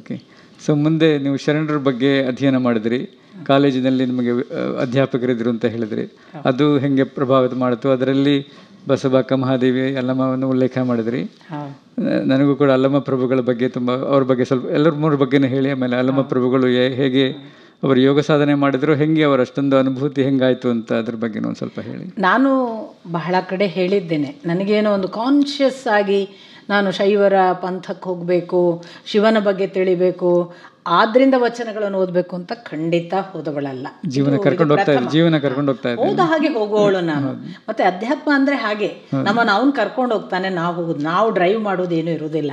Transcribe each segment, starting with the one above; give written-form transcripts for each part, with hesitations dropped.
Okay. So ಮುಂದೆ ನೀವು ಶರಣರ ಬಗ್ಗೆ ಅಧ್ಯಯನ ಮಾಡಿದ್ರಿ, ಕಾಲೇಜಿನಲ್ಲಿ ನಿಮಗೆ ಅಧ್ಯಾಪಕರಿದ್ರು ಅಂತ ಹೇಳಿದ್ರಿ, ಅದು ಹೆಂಗೆ ಪ್ರಭಾವಿತ ಮಾಡಿತು? ಅದರಲ್ಲಿ ಬಸವಕ್ಕ ಮಹಾದೇವಿ ಅಲ್ಲಮ್ಮವನ್ನು ಉಲ್ಲೇಖ ಮಾಡಿದ್ರಿ. ನನಗೂ ಕೂಡ ಅಲ್ಲಮ್ಮ ಪ್ರಭುಗಳ ಬಗ್ಗೆ ತುಂಬ, ಅವ್ರ ಬಗ್ಗೆ ಸ್ವಲ್ಪ ಎಲ್ಲರ ಮೂರ ಬಗ್ಗೆನೂ ಹೇಳಿ. ಆಮೇಲೆ ಅಲ್ಲಮ್ಮ ಪ್ರಭುಗಳು ಹೇಗೆ ಅವರು ಯೋಗ ಸಾಧನೆ ಮಾಡಿದ್ರು, ಹೆಂಗೆ ಅವರ ಅಷ್ಟೊಂದು ಅನುಭೂತಿ ಹೆಂಗಾಯಿತು ಅಂತ ಅದ್ರ ಬಗ್ಗೆ ಒಂದು ಸ್ವಲ್ಪ ಹೇಳಿ. ನಾನು ಬಹಳ ಕಡೆ ಹೇಳಿದ್ದೇನೆ, ನನಗೇನೋ ಒಂದು ಕಾನ್ಷಿಯಸ್ ಆಗಿ ನಾನು ಶೈವರ ಪಂಥಕ್ಕೆ ಹೋಗಬೇಕು, ಶಿವನ ಬಗ್ಗೆ ತಿಳಿಬೇಕು, ಆದ್ರಿಂದ ವಚನಗಳನ್ನು ಓದಬೇಕು ಅಂತ ಖಂಡಿತ ಹೋದವಳಲ್ಲ. ಜೀವನ ಕರ್ಕೊಂಡು ಹೋಗ್ತಾ ಹೋದ ಹಾಗೆ ಹೋಗುವವಳು ನಾನು. ಮತ್ತೆ ಅಧ್ಯಾತ್ಮ ಅಂದರೆ ಹಾಗೆ, ನಮ್ಮನ್ನು ಅವನು ಕರ್ಕೊಂಡು ಹೋಗ್ತಾನೆ, ನಾವು ಹೋಗೋದು, ನಾವು ಡ್ರೈವ್ ಮಾಡೋದೇನೂ ಇರೋದಿಲ್ಲ.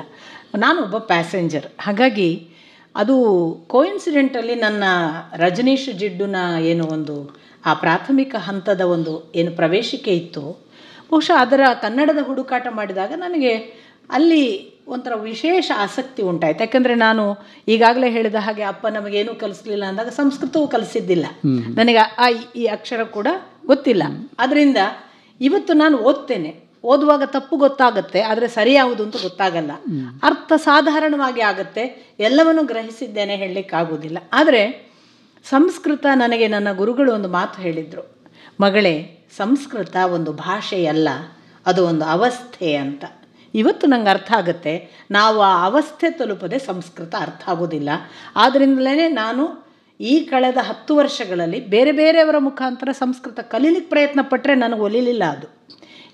ನಾನು ಒಬ್ಬ ಪ್ಯಾಸೆಂಜರ್. ಹಾಗಾಗಿ ಅದು ಕೋಇನ್ಸಿಡೆಂಟಲ್ಲಿ ನನ್ನ ರಜನೀಶ್ ಜಿಡ್ಡುನ ಏನು ಒಂದು ಆ ಪ್ರಾಥಮಿಕ ಹಂತದ ಒಂದು ಏನು ಪ್ರವೇಶಿಕೆ ಇತ್ತು, ಬಹುಶಃ ಅದರ ಕನ್ನಡದ ಹುಡುಕಾಟ ಮಾಡಿದಾಗ ನನಗೆ ಅಲ್ಲಿ ಒಂಥರ ವಿಶೇಷ ಆಸಕ್ತಿ ಉಂಟಾಯ್ತು. ಯಾಕಂದರೆ ನಾನು ಈಗಾಗಲೇ ಹೇಳಿದ ಹಾಗೆ ಅಪ್ಪ ನಮಗೇನೂ ಕಲಿಸ್ಲಿಲ್ಲ ಅಂದಾಗ ಸಂಸ್ಕೃತವೂ ಕಲಿಸಿದ್ದಿಲ್ಲ ನನಗೆ, ಈ ಅಕ್ಷರ ಕೂಡ ಗೊತ್ತಿಲ್ಲ. ಅದರಿಂದ ಇವತ್ತು ನಾನು ಓದ್ತೇನೆ, ಓದುವಾಗ ತಪ್ಪು ಗೊತ್ತಾಗುತ್ತೆ, ಆದರೆ ಸರಿ ಯಾವುದು ಅಂತ ಗೊತ್ತಾಗಲ್ಲ, ಅರ್ಥ ಸಾಧಾರಣವಾಗಿ ಆಗುತ್ತೆ, ಎಲ್ಲವನ್ನೂ ಗ್ರಹಿಸಿದ್ದೇನೆ ಹೇಳಲಿಕ್ಕಾಗೋದಿಲ್ಲ. ಆದರೆ ಸಂಸ್ಕೃತ ನನಗೆ ನನ್ನ ಗುರುಗಳು ಒಂದು ಮಾತು ಹೇಳಿದರು, ಮಗಳೇ, ಸಂಸ್ಕೃತ ಒಂದು ಭಾಷೆಯಲ್ಲ, ಅದು ಒಂದು ಅವಸ್ಥೆ ಅಂತ. ಇವತ್ತು ನಂಗೆ ಅರ್ಥ ಆಗುತ್ತೆ, ನಾವು ಆ ಅವಸ್ಥೆ ತಲುಪದೆ ಸಂಸ್ಕೃತ ಅರ್ಥ ಆಗೋದಿಲ್ಲ. ಆದ್ದರಿಂದಲೇ ನಾನು ಈ ಕಳೆದ 10 ವರ್ಷಗಳಲ್ಲಿ ಬೇರೆ ಬೇರೆಯವರ ಮುಖಾಂತರ ಸಂಸ್ಕೃತ ಕಲೀಲಿಕ್ಕೆ ಪ್ರಯತ್ನ ಪಟ್ಟರೆ ನನಗೆ ಒಲಿಲಿಲ್ಲ. ಅದು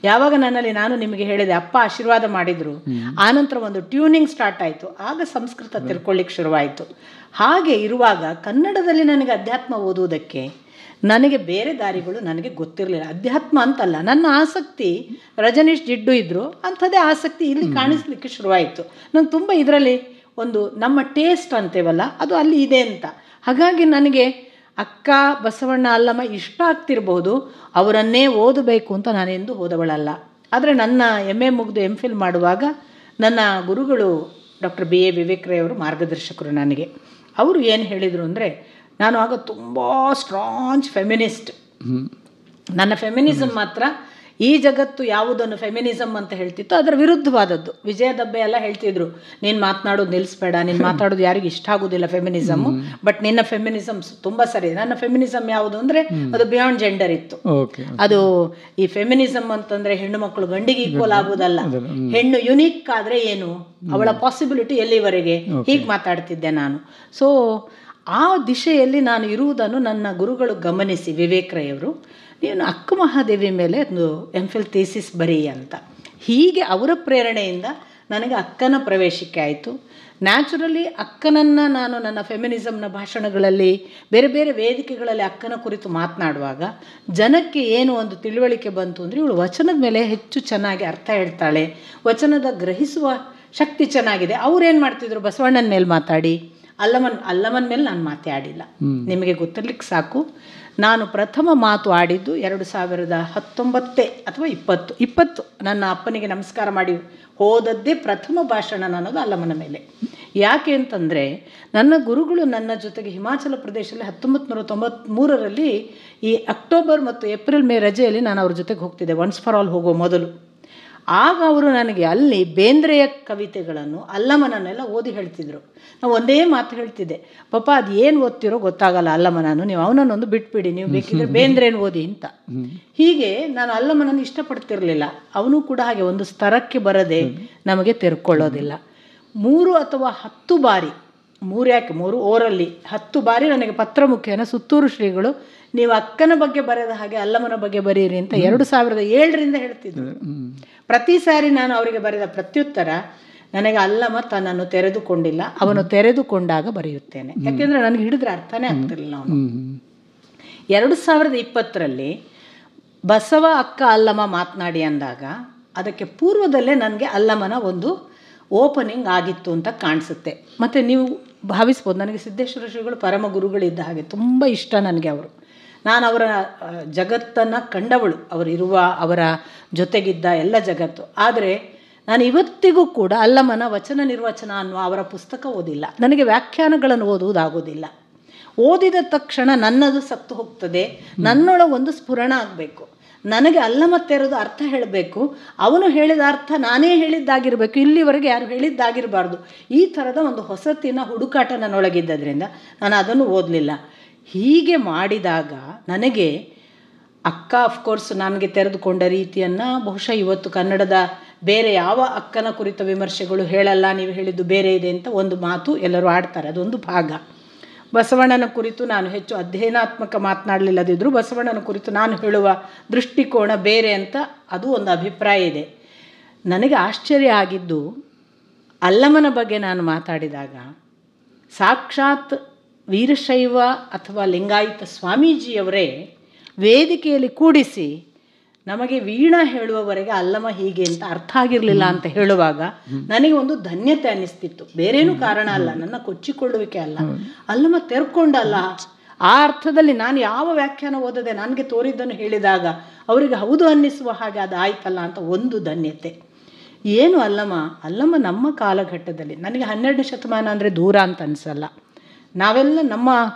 ಯಾವಾಗ ನನ್ನಲ್ಲಿ, ನಾನು ನಿಮಗೆ ಹೇಳಿದೆ, ಅಪ್ಪ ಆಶೀರ್ವಾದ ಮಾಡಿದರು, ಆನಂತರ ಒಂದು ಟ್ಯೂನಿಂಗ್ ಸ್ಟಾರ್ಟ್ ಆಯಿತು, ಆಗ ಸಂಸ್ಕೃತ ತಿಳ್ಕೊಳ್ಳಿಕ್ಕೆ ಶುರುವಾಯಿತು. ಹಾಗೆ ಇರುವಾಗ ಕನ್ನಡದಲ್ಲಿ ನನಗೆ ಅಧ್ಯಾತ್ಮ ಓದುವುದಕ್ಕೆ ನನಗೆ ಬೇರೆ ದಾರಿಗಳು ನನಗೆ ಗೊತ್ತಿರಲಿಲ್ಲ. ಅಧ್ಯಾತ್ಮ ಅಂತಲ್ಲ, ನನ್ನ ಆಸಕ್ತಿ ರಜನೀಶ್ ಜಿಡ್ಡು ಇದ್ದರು, ಅಂಥದ್ದೇ ಆಸಕ್ತಿ ಇಲ್ಲಿ ಕಾಣಿಸ್ಲಿಕ್ಕೆ ಶುರುವಾಯಿತು. ನಂಗೆ ತುಂಬ ಇದರಲ್ಲಿ ಒಂದು ನಮ್ಮ ಟೇಸ್ಟ್ ಅಂತೇವಲ್ಲ, ಅದು ಅಲ್ಲಿ ಇದೆ ಅಂತ. ಹಾಗಾಗಿ ನನಗೆ ಅಕ್ಕ, ಬಸವಣ್ಣ, ಅಲ್ಲಮ್ಮ ಇಷ್ಟ ಆಗ್ತಿರ್ಬೋದು, ಅವರನ್ನೇ ಓದಬೇಕು ಅಂತ ನಾನೆಂದೂ ಓದವಳಲ್ಲ. ಆದರೆ ನನ್ನ MA ಮುಗಿದು MPhil ಮಾಡುವಾಗ ನನ್ನ ಗುರುಗಳು ಡಾಕ್ಟರ್ BA ವಿವೇಕ್ ರೈ ಅವರು ಮಾರ್ಗದರ್ಶಕರು ನನಗೆ. ಅವರು ಏನು ಹೇಳಿದರು ಅಂದರೆ, ನಾನು ಆಗ ತುಂಬ ಸ್ಟ್ರಾಂಗ್ ಫೆಮಿನಿಸ್ಟ್. ನನ್ನ ಫೆಮಿನಿಸಮ್ ಮಾತ್ರ ಈ ಜಗತ್ತು ಯಾವುದನ್ನು ಫೆಮಿನಿಸಮ್ ಅಂತ ಹೇಳ್ತಿತ್ತು ಅದರ ವಿರುದ್ಧವಾದದ್ದು. ವಿಜಯ ದಬ್ಬೆ ಎಲ್ಲ ಹೇಳ್ತಿದ್ರು, ನೀನು ಮಾತನಾಡೋದು ನಿಲ್ಲಿಸ್ಬೇಡ, ನೀನು ಮಾತಾಡೋದು ಯಾರಿಗೂ ಇಷ್ಟ ಆಗೋದಿಲ್ಲ ಫೆಮಿನಿಸಮ್ಮು, ಬಟ್ ನಿನ್ನ ಫೆಮಿನಿಸಮ್ ತುಂಬ ಸರಿ. ನನ್ನ ಫೆಮಿನಿಸಮ್ ಯಾವುದು ಅಂದರೆ ಅದು ಬಿಯಾಂಡ್ ಜೆಂಡರ್ ಇತ್ತು. ಅದು ಈ ಫೆಮಿನಿಸಮ್ ಅಂತಂದರೆ ಹೆಣ್ಣು ಮಕ್ಕಳು ಗಂಡಿಗೆ ಈಕ್ವಲ್ ಆಗೋದಲ್ಲ, ಹೆಣ್ಣು ಯುನೀಕ್ ಆದರೆ ಏನು, ಅವಳ ಪಾಸಿಬಿಲಿಟಿ ಎಲ್ಲಿವರೆಗೆ, ಹೀಗೆ ಮಾತಾಡ್ತಿದ್ದೆ ನಾನು. ಸೊ ಆ ದಿಶೆಯಲ್ಲಿ ನಾನು ಇರುವುದನ್ನು ನನ್ನ ಗುರುಗಳು ಗಮನಿಸಿ, ವಿವೇಕ್ ರೈ ಅವರು, ನೀನು ಅಕ್ಕ ಮಹಾದೇವಿ ಮೇಲೆ ಒಂದು MPhil ಥೀಸಿಸ್ ಬರೀ ಅಂತ. ಹೀಗೆ ಅವರ ಪ್ರೇರಣೆಯಿಂದ ನನಗೆ ಅಕ್ಕನ ಪ್ರವೇಶಿಕೆ ಆಯಿತು. ನ್ಯಾಚುರಲಿ ಅಕ್ಕನನ್ನು ನಾನು ನನ್ನ ಫೆಮಿನಿಸಮ್ನ ಭಾಷಣಗಳಲ್ಲಿ ಬೇರೆ ಬೇರೆ ವೇದಿಕೆಗಳಲ್ಲಿ ಅಕ್ಕನ ಕುರಿತು ಮಾತನಾಡುವಾಗ ಜನಕ್ಕೆ ಏನು ಒಂದು ತಿಳುವಳಿಕೆ ಬಂತು ಅಂದರೆ, ಇವಳು ವಚನದ ಮೇಲೆ ಹೆಚ್ಚು ಚೆನ್ನಾಗಿ ಅರ್ಥ ಹೇಳ್ತಾಳೆ, ವಚನದ ಗ್ರಹಿಸುವ ಶಕ್ತಿ ಚೆನ್ನಾಗಿದೆ. ಅವ್ರೇನು ಮಾಡ್ತಿದ್ರು, ಬಸವಣ್ಣನ ಮೇಲೆ ಮಾತಾಡಿ, ಅಲ್ಲಮನ ಮೇಲೆ ನಾನು ಮಾತಾಡಿಲ್ಲ. ನಿಮಗೆ ಗೊತ್ತಿರ್ಲಿಕ್ಕೆ ಸಾಕು, ನಾನು ಪ್ರಥಮ ಮಾತು ಆಡಿದ್ದು 2019 ಅಥವಾ 20 ನನ್ನ ಅಪ್ಪನಿಗೆ ನಮಸ್ಕಾರ ಮಾಡಿ ಹೋದದ್ದೇ ಪ್ರಥಮ ಭಾಷಣ ನನ್ನದು ಅಲ್ಲಮನ ಮೇಲೆ. ಯಾಕೆ ಅಂತಂದರೆ, ನನ್ನ ಗುರುಗಳು ನನ್ನ ಜೊತೆಗೆ ಹಿಮಾಚಲ ಪ್ರದೇಶದಲ್ಲಿ 1993ರಲ್ಲಿ ಈ ಅಕ್ಟೋಬರ್ ಮತ್ತು ಏಪ್ರಿಲ್ ಮೇ ರಜೆಯಲ್ಲಿ ನಾನು ಅವ್ರ ಜೊತೆಗೆ ಹೋಗ್ತಿದ್ದೆ, ಒನ್ಸ್ ಫಾರ್ ಆಲ್ ಹೋಗೋ ಮೊದಲು. ಆಗ ಅವರು ನನಗೆ ಅಲ್ಲಿ ಬೇಂದ್ರೆಯ ಕವಿತೆಗಳನ್ನು, ಅಲ್ಲಮನನ್ನೆಲ್ಲ ಓದಿ ಹೇಳ್ತಿದ್ರು. ನಾವು ಒಂದೇ ಮಾತು ಹೇಳ್ತಿದ್ದೆ, ಪಾಪ ಅದು ಏನು ಓದ್ತಿರೋ ಗೊತ್ತಾಗಲ್ಲ ಅಲ್ಲಮನನ್ನು, ನೀವು ಅವನನ್ನೊಂದು ಬಿಟ್ಬಿಡಿ, ನೀವು ಬೇಕಿದ್ರೆ ಬೇಂದ್ರೇನು ಓದಿ ಅಂತ. ಹೀಗೆ ನಾನು ಅಲ್ಲಮನನ್ನು ಇಷ್ಟಪಡ್ತಿರಲಿಲ್ಲ. ಅವನು ಕೂಡ ಹಾಗೆ ಒಂದು ಸ್ತರಕ್ಕೆ ಬರದೆ ನಮಗೆ ತೆರ್ಕೊಳ್ಳೋದಿಲ್ಲ. 3 ಅಥವಾ 10 ಬಾರಿ, 3 ಓರಲ್ಲಿ 10 ಬಾರಿ ನನಗೆ ಪತ್ರ ಮುಖೇನ ಸುತ್ತೂರು ಶ್ರೀಗಳು, ನೀವು ಅಕ್ಕನ ಬಗ್ಗೆ ಬರೆದ ಹಾಗೆ ಅಲ್ಲಮನ ಬಗ್ಗೆ ಬರೀರಿ ಅಂತ 2007ರಿಂದ ಹೇಳ್ತಿದ್ರು. ಪ್ರತಿ ಸಾರಿ ನಾನು ಅವರಿಗೆ ಬರೆದ ಪ್ರತ್ಯುತ್ತರ, ನನಗೆ ಅಲ್ಲಮ ತನ್ನನ್ನು ತೆರೆದುಕೊಂಡಿಲ್ಲ, ಅವನು ತೆರೆದುಕೊಂಡಾಗ ಬರೆಯುತ್ತೇನೆ. ಯಾಕೆಂದರೆ ನನಗೆ ಹಿಡಿದ್ರೆ ಅರ್ಥನೇ ಆಗ್ತಿರಲಿಲ್ಲ ಅವನು. 2020ರಲ್ಲಿ ಬಸವ ಅಕ್ಕ ಅಲ್ಲಮ ಮಾತನಾಡಿ ಅಂದಾಗ ಅದಕ್ಕೆ ಪೂರ್ವದಲ್ಲೇ ನನಗೆ ಅಲ್ಲಮನ ಒಂದು ಓಪನಿಂಗ್ ಆಗಿತ್ತು ಅಂತ ಕಾಣಿಸುತ್ತೆ. ಮತ್ತು ನೀವು ಭಾವಿಸ್ಬೋದು, ನನಗೆ ಸಿದ್ದೇಶ್ವರ ಶ್ರೀಗಳು ಪರಮ ಗುರುಗಳಿದ್ದ ಹಾಗೆ ತುಂಬ ಇಷ್ಟ ನನಗೆ ಅವರು. ನಾನು ಅವರ ಜಗತ್ತನ್ನು ಕಂಡವಳು, ಅವರಿರುವ ಅವರ ಜೊತೆಗಿದ್ದ ಎಲ್ಲ ಜಗತ್ತು. ಆದರೆ ನಾನು ಇವತ್ತಿಗೂ ಕೂಡ ಅಲ್ಲಮನ ವಚನ ನಿರ್ವಚನ ಅನ್ನುವ ಅವರ ಪುಸ್ತಕ ಓದಿಲ್ಲ. ನನಗೆ ವ್ಯಾಖ್ಯಾನಗಳನ್ನು ಓದುವುದಾಗೋದಿಲ್ಲ. ಓದಿದ ತಕ್ಷಣ ನನ್ನದು ಸತ್ತು ಹೋಗ್ತದೆ, ನನ್ನೊಳಗೆ ಒಂದು ಸ್ಫುರಣ ಆಗಬೇಕು. ನನಗೆ ಅಲ್ಲಮ ತೆರೆದು ಅರ್ಥ ಹೇಳಬೇಕು, ಅವನು ಹೇಳಿದ ಅರ್ಥ ನಾನೇ ಹೇಳಿದ್ದಾಗಿರಬೇಕು, ಇಲ್ಲಿವರೆಗೆ ಯಾರು ಹೇಳಿದ್ದಾಗಿರಬಾರ್ದು. ಈ ಥರದ ಒಂದು ಹೊಸತಿನ ಹುಡುಕಾಟ ನನ್ನೊಳಗಿದ್ದರಿಂದ ನಾನು ಅದನ್ನು ಓದಲಿಲ್ಲ. ಹೀಗೆ ಮಾಡಿದಾಗ ನನಗೆ ಅಕ್ಕ ಅಫ್ಕೋರ್ಸ್ ನನಗೆ ತೆರೆದುಕೊಂಡ ರೀತಿಯನ್ನು ಬಹುಶಃ ಇವತ್ತು ಕನ್ನಡದ ಬೇರೆ ಯಾವ ಅಕ್ಕನ ಕುರಿತ ವಿಮರ್ಶೆಗಳು ಹೇಳಲ್ಲ, ನೀವು ಹೇಳಿದ್ದು ಬೇರೆ ಇದೆ ಅಂತ ಒಂದು ಮಾತು ಎಲ್ಲರೂ ಆಡ್ತಾರೆ, ಅದೊಂದು ಭಾಗ. ಬಸವಣ್ಣನ ಕುರಿತು ನಾನು ಹೆಚ್ಚು ಅಧ್ಯಯನಾತ್ಮಕ ಮಾತನಾಡಲಿಲ್ಲದಿದ್ದರೂ ಬಸವಣ್ಣನ ಕುರಿತು ನಾನು ಹೇಳುವ ದೃಷ್ಟಿಕೋನ ಬೇರೆ ಅಂತ ಅದು ಒಂದು ಅಭಿಪ್ರಾಯ ಇದೆ. ನನಗೆ ಆಶ್ಚರ್ಯ ಆಗಿದ್ದು, ಅಲ್ಲಮನ ಬಗ್ಗೆ ನಾನು ಮಾತಾಡಿದಾಗ ಸಾಕ್ಷಾತ್ ವೀರಶೈವ ಅಥವಾ ಲಿಂಗಾಯತ ಸ್ವಾಮೀಜಿಯವರೇ ವೇದಿಕೆಯಲ್ಲಿ ಕೂಡಿಸಿ ನಮಗೆ ವೀಣಾ ಹೇಳುವವರೆಗೆ ಅಲ್ಲಮ ಹೀಗೆ ಅಂತ ಅರ್ಥ ಆಗಿರಲಿಲ್ಲ ಅಂತ ಹೇಳುವಾಗ ನನಗೆ ಒಂದು ಧನ್ಯತೆ ಅನ್ನಿಸ್ತಿತ್ತು. ಬೇರೇನೂ ಕಾರಣ ಅಲ್ಲ, ನನ್ನ ಕೊಚ್ಚಿಕೊಳ್ಳುವಿಕೆ ಅಲ್ಲ, ಅಲ್ಲಮ ತೆರ್ಕೊಂಡಲ್ಲ. ಆ ಅರ್ಥದಲ್ಲಿ ನಾನು ಯಾವ ವ್ಯಾಖ್ಯಾನ ಓದದೆ ನನಗೆ ತೋರಿದ್ದನ್ನು ಹೇಳಿದಾಗ ಅವರಿಗೆ ಹೌದು ಅನ್ನಿಸುವ ಹಾಗೆ ಅದು ಆಯ್ತಲ್ಲ ಅಂತ ಒಂದು ಧನ್ಯತೆ. ಏನು ಅಲ್ಲಮ ನಮ್ಮ ಕಾಲಘಟ್ಟದಲ್ಲಿ, ನನಗೆ 12ನೇ ಶತಮಾನ ಅಂದರೆ ದೂರ ಅಂತ ಅನಿಸಲ್ಲ. ನಾವೆಲ್ಲ ನಮ್ಮ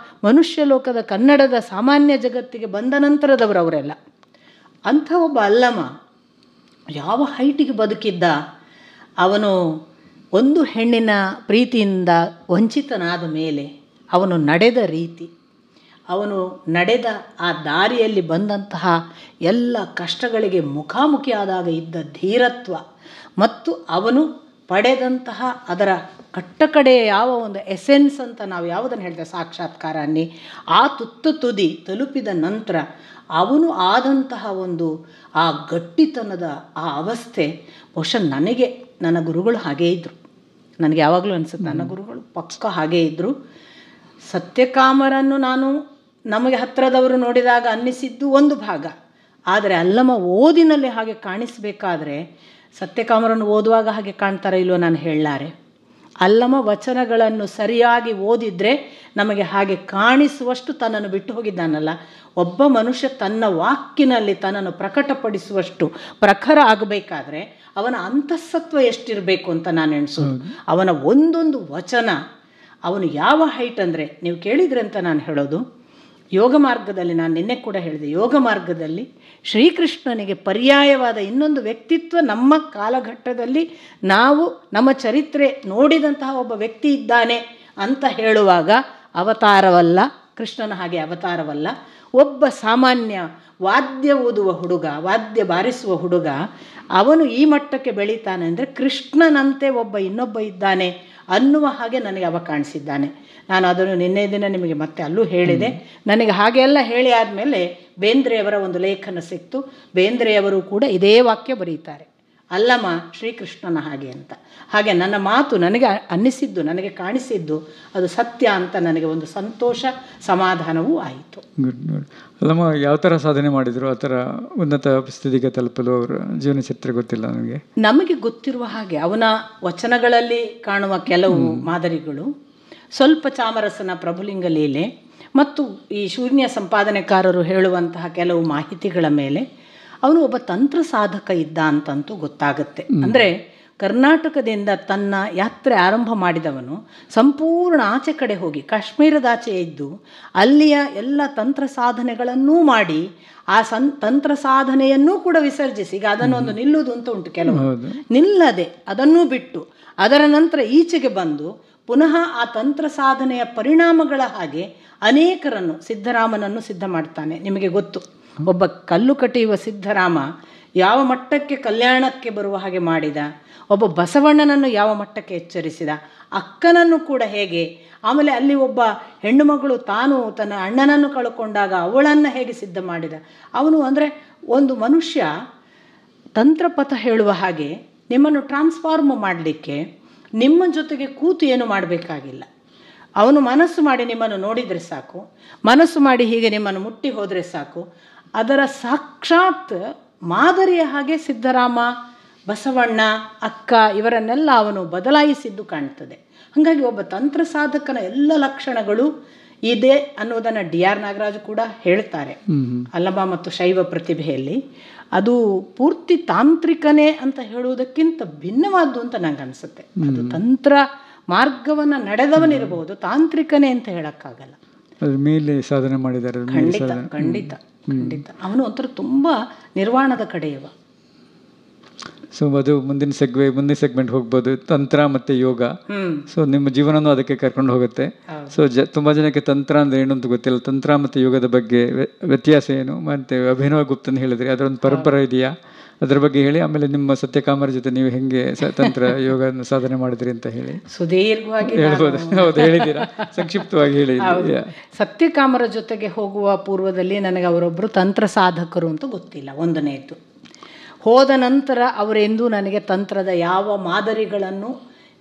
ಮನುಷ್ಯ ಲೋಕದ ಕನ್ನಡದ ಸಾಮಾನ್ಯ ಜಗತ್ತಿಗೆ ಬಂದ ನಂತರದವರು ಅವರೆಲ್ಲ. ಅಂಥ ಒಬ್ಬ ಅಲ್ಲಮ ಯಾವ ಹೈಟಿಗೆ ಬದುಕಿದ್ದ. ಅವನು ಒಂದು ಹೆಣ್ಣಿನ ಪ್ರೀತಿಯಿಂದ ವಂಚಿತನಾದ ಮೇಲೆ ಅವನು ನಡೆದ ರೀತಿ, ಅವನು ನಡೆದ ಆ ದಾರಿಯಲ್ಲಿ ಬಂದಂತಹ ಎಲ್ಲ ಕಷ್ಟಗಳಿಗೆ ಮುಖಾಮುಖಿಯಾದಾಗ ಇದ್ದ ಧೀರತ್ವ ಮತ್ತು ಅವನು ಪಡೆದಂತಹ ಅದರ ಕಟ್ಟಕಡೆಯ ಯಾವ ಒಂದು ಎಸೆನ್ಸ್ ಅಂತ ನಾವು ಯಾವುದನ್ನು ಹೇಳ್ತೇವೆ, ಸಾಕ್ಷಾತ್ಕಾರ ಅನ್ನಿ, ಆ ತುದಿ ತಲುಪಿದ ನಂತರ ಅವನು ಆದಂತಹ ಒಂದು ಆ ಗಟ್ಟಿತನದ ಆ ಅವಸ್ಥೆ ಬಹುಶಃ ನನಗೆ ನನ್ನ ಗುರುಗಳು ಹಾಗೇ ಇದ್ದರು. ನನಗೆ ಯಾವಾಗಲೂ ಅನಿಸುತ್ತೆ ನನ್ನ ಗುರುಗಳು ಪಕ್ಕ ಹಾಗೇ ಇದ್ದರು. ಸತ್ಯಕಾಮರನ್ನು ನಮಗೆ ಹತ್ತಿರದವರು ನೋಡಿದಾಗ ಅನ್ನಿಸಿದ್ದು ಒಂದು ಭಾಗ, ಆದರೆ ಅಲ್ಲಮ ಓದಿನಲ್ಲಿ ಹಾಗೆ ಕಾಣಿಸಬೇಕಾದ್ರೆ ಸತ್ಯಕಾಮರನ್ನು ಓದುವಾಗ ಹಾಗೆ ಕಾಣ್ತಾರೋ ಇಲ್ಲೋ ನಾನು ಹೇಳಲಾರೆ. ಅಲ್ಲಮ ವಚನಗಳನ್ನು ಸರಿಯಾಗಿ ಓದಿದರೆ ನಮಗೆ ಹಾಗೆ ಕಾಣಿಸುವಷ್ಟು ತನ್ನನ್ನು ಬಿಟ್ಟು ಹೋಗಿದ್ದಾನಲ್ಲ. ಒಬ್ಬ ಮನುಷ್ಯ ತನ್ನ ವಾಕ್ಕಿನಲ್ಲಿ ತನ್ನನ್ನು ಪ್ರಕಟಪಡಿಸುವಷ್ಟು ಪ್ರಖರ ಆಗಬೇಕಾದ್ರೆ ಅವನ ಅಂತಃಸತ್ವ ಎಷ್ಟಿರಬೇಕು ಅಂತ ನಾನು ಎಣಿಸೋದು. ಅವನ ಒಂದೊಂದು ವಚನ, ಅವನು ಯಾವ ಹೈಟ್ ಅಂದರೆ, ನೀವು ಕೇಳಿದ್ರೆ ಅಂತ ನಾನು ಹೇಳೋದು, ಯೋಗ ಮಾರ್ಗದಲ್ಲಿ ನಾನು ನಿನ್ನೆ ಕೂಡ ಹೇಳಿದೆ, ಯೋಗ ಮಾರ್ಗದಲ್ಲಿ ಶ್ರೀಕೃಷ್ಣನಿಗೆ ಪರ್ಯಾಯವಾದ ಇನ್ನೊಂದು ವ್ಯಕ್ತಿತ್ವ ನಮ್ಮ ಕಾಲಘಟ್ಟದಲ್ಲಿ ನಾವು ನಮ್ಮ ಚರಿತ್ರೆ ನೋಡಿದಂತಹ ಒಬ್ಬ ವ್ಯಕ್ತಿ ಇದ್ದಾನೆ ಅಂತ ಹೇಳುವಾಗ ಅವತಾರವಲ್ಲ, ಕೃಷ್ಣನ ಹಾಗೆ ಅವತಾರವಲ್ಲ, ಒಬ್ಬ ಸಾಮಾನ್ಯ ವಾದ್ಯ ಓದುವ ಹುಡುಗ, ವಾದ್ಯ ಬಾರಿಸುವ ಹುಡುಗ, ಅವನು ಈ ಮಟ್ಟಕ್ಕೆ ಬೆಳೀತಾನೆ ಅಂದರೆ ಕೃಷ್ಣನಂತೆ ಇನ್ನೊಬ್ಬ ಇದ್ದಾನೆ ಅನ್ನುವ ಹಾಗೆ ನನಗೆ ಅವ ಕಾಣಿಸಿದ್ದಾನೆ. ನಾನು ಅದನ್ನು ನಿನ್ನೆ ದಿನ ನಿಮಗೆ ಮತ್ತೆ ಅಲ್ಲೂ ಹೇಳಿದೆ. ನನಗೆ ಹಾಗೆಲ್ಲ ಹೇಳಿ ಆದಮೇಲೆ ಬೇಂದ್ರೆಯವರ ಒಂದು ಲೇಖನ ಸಿಕ್ತು. ಬೇಂದ್ರೆಯವರು ಕೂಡ ಇದೇ ವಾಕ್ಯ ಬರೀತಾರೆ, ಅಲ್ಲಮ ಶ್ರೀಕೃಷ್ಣನ ಹಾಗೆ ಅಂತ. ಹಾಗೆ ನನ್ನ ಮಾತು ನನಗೆ ಅನ್ನಿಸಿದ್ದು, ನನಗೆ ಕಾಣಿಸಿದ್ದು ಅದು ಸತ್ಯ ಅಂತ ನನಗೆ ಒಂದು ಸಂತೋಷ, ಸಮಾಧಾನವೂ ಆಯಿತು. ಗುಡ್. ಅಲ್ಲಮ್ಮ ಯಾವ ಥರ ಸಾಧನೆ ಮಾಡಿದರು, ಆ ಥರ ಉನ್ನತ ಸ್ಥಿತಿಗೆ ತಲುಪಲು ಅವರ ಜೀವನ ಚರಿತ್ರೆ ಗೊತ್ತಿಲ್ಲ ನನಗೆ. ನಮಗೆ ಗೊತ್ತಿರುವ ಹಾಗೆ ಅವನ ವಚನಗಳಲ್ಲಿ ಕಾಣುವ ಕೆಲವು ಮಾದರಿಗಳು, ಸ್ವಲ್ಪ ಚಾಮರಸನ ಪ್ರಭುಲಿಂಗ ಲೀಲೆ ಮತ್ತು ಈ ಶೂನ್ಯ ಸಂಪಾದನೆಕಾರರು ಹೇಳುವಂತಹ ಕೆಲವು ಮಾಹಿತಿಗಳ ಮೇಲೆ ಅವನು ಒಬ್ಬ ತಂತ್ರ ಸಾಧಕ ಇದ್ದ ಅಂತಂತೂ ಗೊತ್ತಾಗುತ್ತೆ. ಅಂದರೆ ಕರ್ನಾಟಕದಿಂದ ತನ್ನ ಯಾತ್ರೆ ಆರಂಭ ಮಾಡಿದವನು ಸಂಪೂರ್ಣ ಆಚೆ ಕಡೆ ಹೋಗಿ ಕಾಶ್ಮೀರದಾಚೆ ಇದ್ದು ಅಲ್ಲಿಯ ಎಲ್ಲ ತಂತ್ರ ಸಾಧನೆಗಳನ್ನೂ ಮಾಡಿ ಆ ತಂತ್ರ ಸಾಧನೆಯನ್ನೂ ಕೂಡ ವಿಸರ್ಜಿಸಿ, ಈಗ ಅದನ್ನು ಒಂದು ನಿಲ್ಲುವುದು ಅಂತ ಉಂಟು, ಕೆಲವು ನಿಲ್ಲದೆ ಅದನ್ನೂ ಬಿಟ್ಟು ಅದರ ನಂತರ ಈಚೆಗೆ ಬಂದು ಪುನಃ ಆ ತಂತ್ರ ಸಾಧನೆಯ ಪರಿಣಾಮಗಳ ಹಾಗೆ ಅನೇಕರನ್ನು, ಸಿದ್ಧರಾಮನನ್ನು ಸಿದ್ಧ ಮಾಡ್ತಾನೆ. ನಿಮಗೆ ಗೊತ್ತು, ಒಬ್ಬ ಕಲ್ಲು ಕಟ್ಟಿಯುವ ಸಿದ್ಧರಾಮ ಯಾವ ಮಟ್ಟಕ್ಕೆ ಕಲ್ಯಾಣಕ್ಕೆ ಬರುವ ಹಾಗೆ ಮಾಡಿದ, ಒಬ್ಬ ಬಸವಣ್ಣನನ್ನು ಯಾವ ಮಟ್ಟಕ್ಕೆ ಎಚ್ಚರಿಸಿದ, ಅಕ್ಕನನ್ನು ಕೂಡ ಹೇಗೆ, ಆಮೇಲೆ ಅಲ್ಲಿ ಒಬ್ಬ ಹೆಣ್ಣು ಮಗಳು ತಾನು ತನ್ನ ಅಣ್ಣನನ್ನು ಕಳ್ಕೊಂಡಾಗ ಅವಳನ್ನು ಹೇಗೆ ಸಿದ್ಧ ಮಾಡಿದ ಅವನು. ಅಂದರೆ ಒಂದು ಮನುಷ್ಯ ತಂತ್ರಪಥ ಹೇಳುವ ಹಾಗೆ ನಿಮ್ಮನ್ನು ಟ್ರಾನ್ಸ್ಫಾರ್ಮ್ ಮಾಡಲಿಕ್ಕೆ ನಿಮ್ಮ ಜೊತೆಗೆ ಕೂತು ಏನು ಮಾಡಬೇಕಾಗಿಲ್ಲ. ಅವನು ಮನಸ್ಸು ಮಾಡಿ ನಿಮ್ಮನ್ನು ನೋಡಿದರೆ ಸಾಕು, ಮನಸ್ಸು ಮಾಡಿ ಹೀಗೆ ನಿಮ್ಮನ್ನು ಮುಟ್ಟಿ ಹೋದರೆ ಸಾಕು. ಅದರ ಸಾಕ್ಷಾತ್ ಮಾದರಿಯ ಹಾಗೆ ಸಿದ್ಧರಾಮ, ಬಸವಣ್ಣ, ಅಕ್ಕ ಇವರನ್ನೆಲ್ಲ ಅವನು ಬದಲಾಯಿಸಿದ್ದು ಕಾಣ್ತದೆ. ಹಾಗಾಗಿ ಒಬ್ಬ ತಂತ್ರ ಸಾಧಕನ ಎಲ್ಲ ಲಕ್ಷಣಗಳು ಇದೆ ಅನ್ನೋದನ್ನು DR ನಾಗರಾಜು ಕೂಡ ಹೇಳ್ತಾರೆ ಅಲ್ಲಮ ಮತ್ತು ಶೈವ ಪ್ರತಿಭೆಯಲ್ಲಿ. ಅದು ಪೂರ್ತಿ ತಾಂತ್ರಿಕನೇ ಅಂತ ಹೇಳುವುದಕ್ಕಿಂತ ಭಿನ್ನವಾದ್ದು ಅಂತ ನಂಗೆ ಅನಿಸುತ್ತೆ. ಅದು ತಂತ್ರ ಮಾರ್ಗವನ್ನು ನಡೆದವನಿರಬಹುದು, ತಾಂತ್ರಿಕನೇ ಅಂತ ಹೇಳೋಕ್ಕಾಗಲ್ಲ. ಅದ್ರ ಮೇಲೆ ಸಾಧನೆ ಮಾಡಿದ್ದಾರೆ. ಖಂಡಿತ. ಖಂಡಿತ ಅವನು ಒಂಥರ ತುಂಬ ನಿರ್ವಾಣದ ಕಡೆಯವ. ಸೊ ಅದು ಮುಂದಿನ ಸೆಗ್ಮೆಂಟ್ ಹೋಗ್ಬೋದು, ತಂತ್ರ ಮತ್ತು ಯೋಗ. ಸೊ ನಿಮ್ಮ ಜೀವನನೂ ಅದಕ್ಕೆ ಕರ್ಕೊಂಡು ಹೋಗುತ್ತೆ. ಸೊ ತುಂಬ ಜನಕ್ಕೆ ತಂತ್ರ ಅಂದರೆ ಏನು ಅಂತ ಗೊತ್ತಿಲ್ಲ. ತಂತ್ರ ಮತ್ತು ಯೋಗದ ಬಗ್ಗೆ ವ್ಯತ್ಯಾಸ ಏನು? ಮತ್ತು ಅಭಿನವ ಗುಪ್ತನ್ ಹೇಳಿದ್ರಿ, ಅದರೊಂದು ಪರಂಪರೆ ಇದೆಯಾ? ಅದ್ರ ಬಗ್ಗೆ ಹೇಳಿ. ಆಮೇಲೆ ನಿಮ್ಮ ಸತ್ಯಕಾಮರ ಜೊತೆ ನೀವು ಹೆಂಗೆ ತಂತ್ರ ಯೋಗ ಸಾಧನೆ ಮಾಡಿದ್ರಿ ಅಂತ ಹೇಳಿ. ಸುದೀರ್ಘವಾಗಿ ಹೇಳ್ಬೋದು. ಹೌದು, ಹೇಳಿದ್ದೀರಾ, ಸಂಕ್ಷಿಪ್ತವಾಗಿ ಹೇಳಿ. ಸತ್ಯಕಾಮರ ಜೊತೆಗೆ ಹೋಗುವ ಪೂರ್ವದಲ್ಲಿ ನನಗೆ ಅವರೊಬ್ಬರು ತಂತ್ರ ಸಾಧಕರು ಅಂತ ಗೊತ್ತಿಲ್ಲ. ಒಂದನೇದು. ಹೋದ ನಂತರ ಅವರೆಂದೂ ನನಗೆ ತಂತ್ರದ ಯಾವ ಮಾದರಿಗಳನ್ನು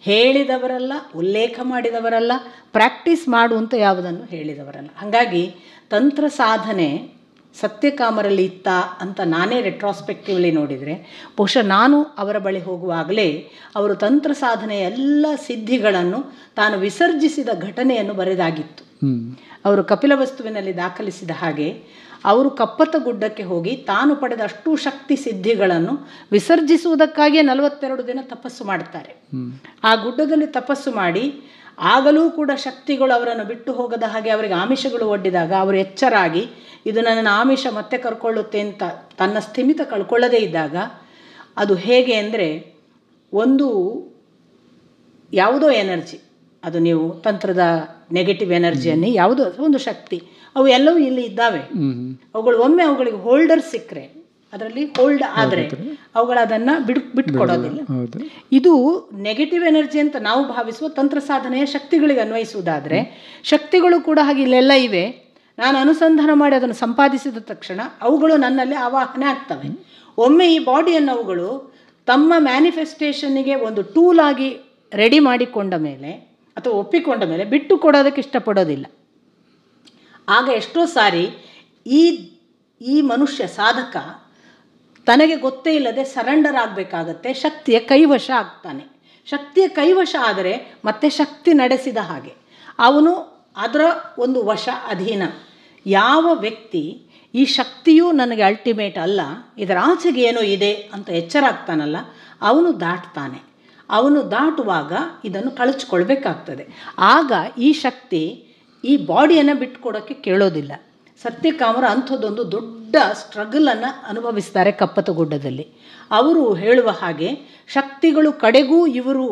ಹೇಳಿದವರಲ್ಲ, ಉಲ್ಲೇಖ ಮಾಡಿದವರಲ್ಲ, ಪ್ರಾಕ್ಟೀಸ್ ಮಾಡು ಅಂತ ಯಾವುದನ್ನು ಹೇಳಿದವರಲ್ಲ. ಹಾಗಾಗಿ ತಂತ್ರ ಸಾಧನೆ ಸತ್ಯಕಾಮರಲ್ಲಿ ಇತ್ತ ಅಂತ ನಾನೇ ರೆಟ್ರಾಸ್ಪೆಕ್ಟಿವ್ಲಿ ನೋಡಿದರೆ, ಬಹುಶಃ ನಾನು ಅವರ ಬಳಿ ಹೋಗುವಾಗಲೇ ಅವರು ತಂತ್ರ ಸಾಧನೆಯ ಎಲ್ಲ ಸಿದ್ಧಿಗಳನ್ನು ತಾನು ವಿಸರ್ಜಿಸಿದ ಘಟನೆಯನ್ನು ಬರೆದಾಗಿತ್ತು. ಅವರು ಕಪಿಲವಸ್ತುವಿನಲ್ಲಿ ದಾಖಲಿಸಿದ ಹಾಗೆ ಅವರು ಕಪ್ಪತ್ತ ಗುಡ್ಡಕ್ಕೆ ಹೋಗಿ ತಾನು ಪಡೆದ ಅಷ್ಟು ಶಕ್ತಿ ಸಿದ್ಧಿಗಳನ್ನು ವಿಸರ್ಜಿಸುವುದಕ್ಕಾಗಿಯೇ 42 ದಿನ ತಪಸ್ಸು ಮಾಡ್ತಾರೆ. ಆ ಗುಡ್ಡದಲ್ಲಿ ತಪಸ್ಸು ಮಾಡಿ ಆಗಲೂ ಕೂಡ ಶಕ್ತಿಗಳು ಅವರನ್ನು ಬಿಟ್ಟು ಹೋಗದ ಹಾಗೆ ಅವರಿಗೆ ಆಮಿಷಗಳು ಒಡ್ಡಿದಾಗ ಅವರು ಎಚ್ಚರಾಗಿ ಇದು ನನ್ನ ಆಮಿಷ ಮತ್ತೆ ಕರ್ಕೊಳ್ಳುತ್ತೆ ಅಂತ ತನ್ನ ಸ್ಥಿಮಿತ ಕಳ್ಕೊಳ್ಳದೇ ಇದ್ದಾಗ, ಅದು ಹೇಗೆ ಅಂದರೆ ಒಂದು ಯಾವುದೋ ಎನರ್ಜಿ, ಅದು ನೀವು ತಂತ್ರದ ನೆಗೆಟಿವ್ ಎನರ್ಜಿಯನ್ನೇ ಯಾವುದೋ ಒಂದು ಶಕ್ತಿ, ಅವು ಎಲ್ಲವೂ ಇಲ್ಲಿ ಇದ್ದಾವೆ. ಅವುಗಳು ಒಮ್ಮೆ ಅವುಗಳಿಗೆ ಹೋಲ್ಡರ್ ಸಿಕ್ಕರೆ, ಅದರಲ್ಲಿ ಹೋಲ್ಡ್ ಆದರೆ ಅವುಗಳು ಅದನ್ನು ಬಿಟ್ಕೊಡೋದಿಲ್ಲ. ಇದು ನೆಗೆಟಿವ್ ಎನರ್ಜಿ ಅಂತ ನಾವು ಭಾವಿಸುವ ತಂತ್ರ ಸಾಧನೆಯ ಶಕ್ತಿಗಳಿಗೆ ಅನ್ವಯಿಸುವುದಾದರೆ, ಶಕ್ತಿಗಳು ಕೂಡ ಹಾಗೆ ಇಲ್ಲೆಲ್ಲ ಇವೆ. ನಾನು ಅನುಸಂಧಾನ ಮಾಡಿ ಅದನ್ನು ಸಂಪಾದಿಸಿದ ತಕ್ಷಣ ಅವುಗಳು ನನ್ನಲ್ಲಿ ಆವಾಹನೆ ಆಗ್ತವೆ. ಒಮ್ಮೆ ಈ ಬಾಡಿಯನ್ನು ಅವುಗಳು ತಮ್ಮ ಮ್ಯಾನಿಫೆಸ್ಟೇಷನ್ನಿಗೆ ಒಂದು ಟೂಲ್ ಆಗಿ ರೆಡಿ ಮಾಡಿಕೊಂಡ ಮೇಲೆ ಅಥವಾ ಒಪ್ಪಿಕೊಂಡ ಮೇಲೆ ಬಿಟ್ಟು ಕೊಡೋದಕ್ಕೆ ಇಷ್ಟಪಡೋದಿಲ್ಲ. ಆಗ ಎಷ್ಟೋ ಸಾರಿ ಈ ಮನುಷ್ಯ ಸಾಧಕ ತನಗೆ ಗೊತ್ತೇ ಇಲ್ಲದೆ ಸರೆಂಡರ್ ಆಗಬೇಕಾಗತ್ತೆ, ಶಕ್ತಿಯ ಕೈವಶ ಆಗ್ತಾನೆ. ಶಕ್ತಿಯ ಕೈವಶ ಆದರೆ ಮತ್ತೆ ಶಕ್ತಿ ನಡೆಸಿದ ಹಾಗೆ ಅವನು ಅದರ ಒಂದು ವಶ ಅಧೀನ. ಯಾವ ವ್ಯಕ್ತಿ ಈ ಶಕ್ತಿಯೂ ನನಗೆ ಅಲ್ಟಿಮೇಟ್ ಅಲ್ಲ, ಇದರ ಆಚೆಗೆ ಏನೋ ಇದೆ ಅಂತ ಎಚ್ಚರ ಆಗ್ತಾನಲ್ಲ, ಅವನು ದಾಟ್ತಾನೆ. ಅವನು ದಾಟುವಾಗ ಇದನ್ನು ಕಳಚಿಕೊಳ್ಬೇಕಾಗ್ತದೆ. ಆಗ ಈ ಶಕ್ತಿ ಈ ಬಾಡಿಯನ್ನು ಬಿಟ್ಟುಕೊಡೋಕ್ಕೆ ಕೇಳೋದಿಲ್ಲ. ಸತ್ಯಕಾಮರ ಅಂಥದ್ದೊಂದು ದೊಡ್ಡ ಸ್ಟ್ರಗಲನ್ನು ಅನುಭವಿಸ್ತಾರೆ ಕಪ್ಪತ್ತ ಗುಡ್ಡದಲ್ಲಿ. ಅವರು ಹೇಳುವ ಹಾಗೆ ಶಕ್ತಿಗಳು ಕಡೆಗೂ ಇವರು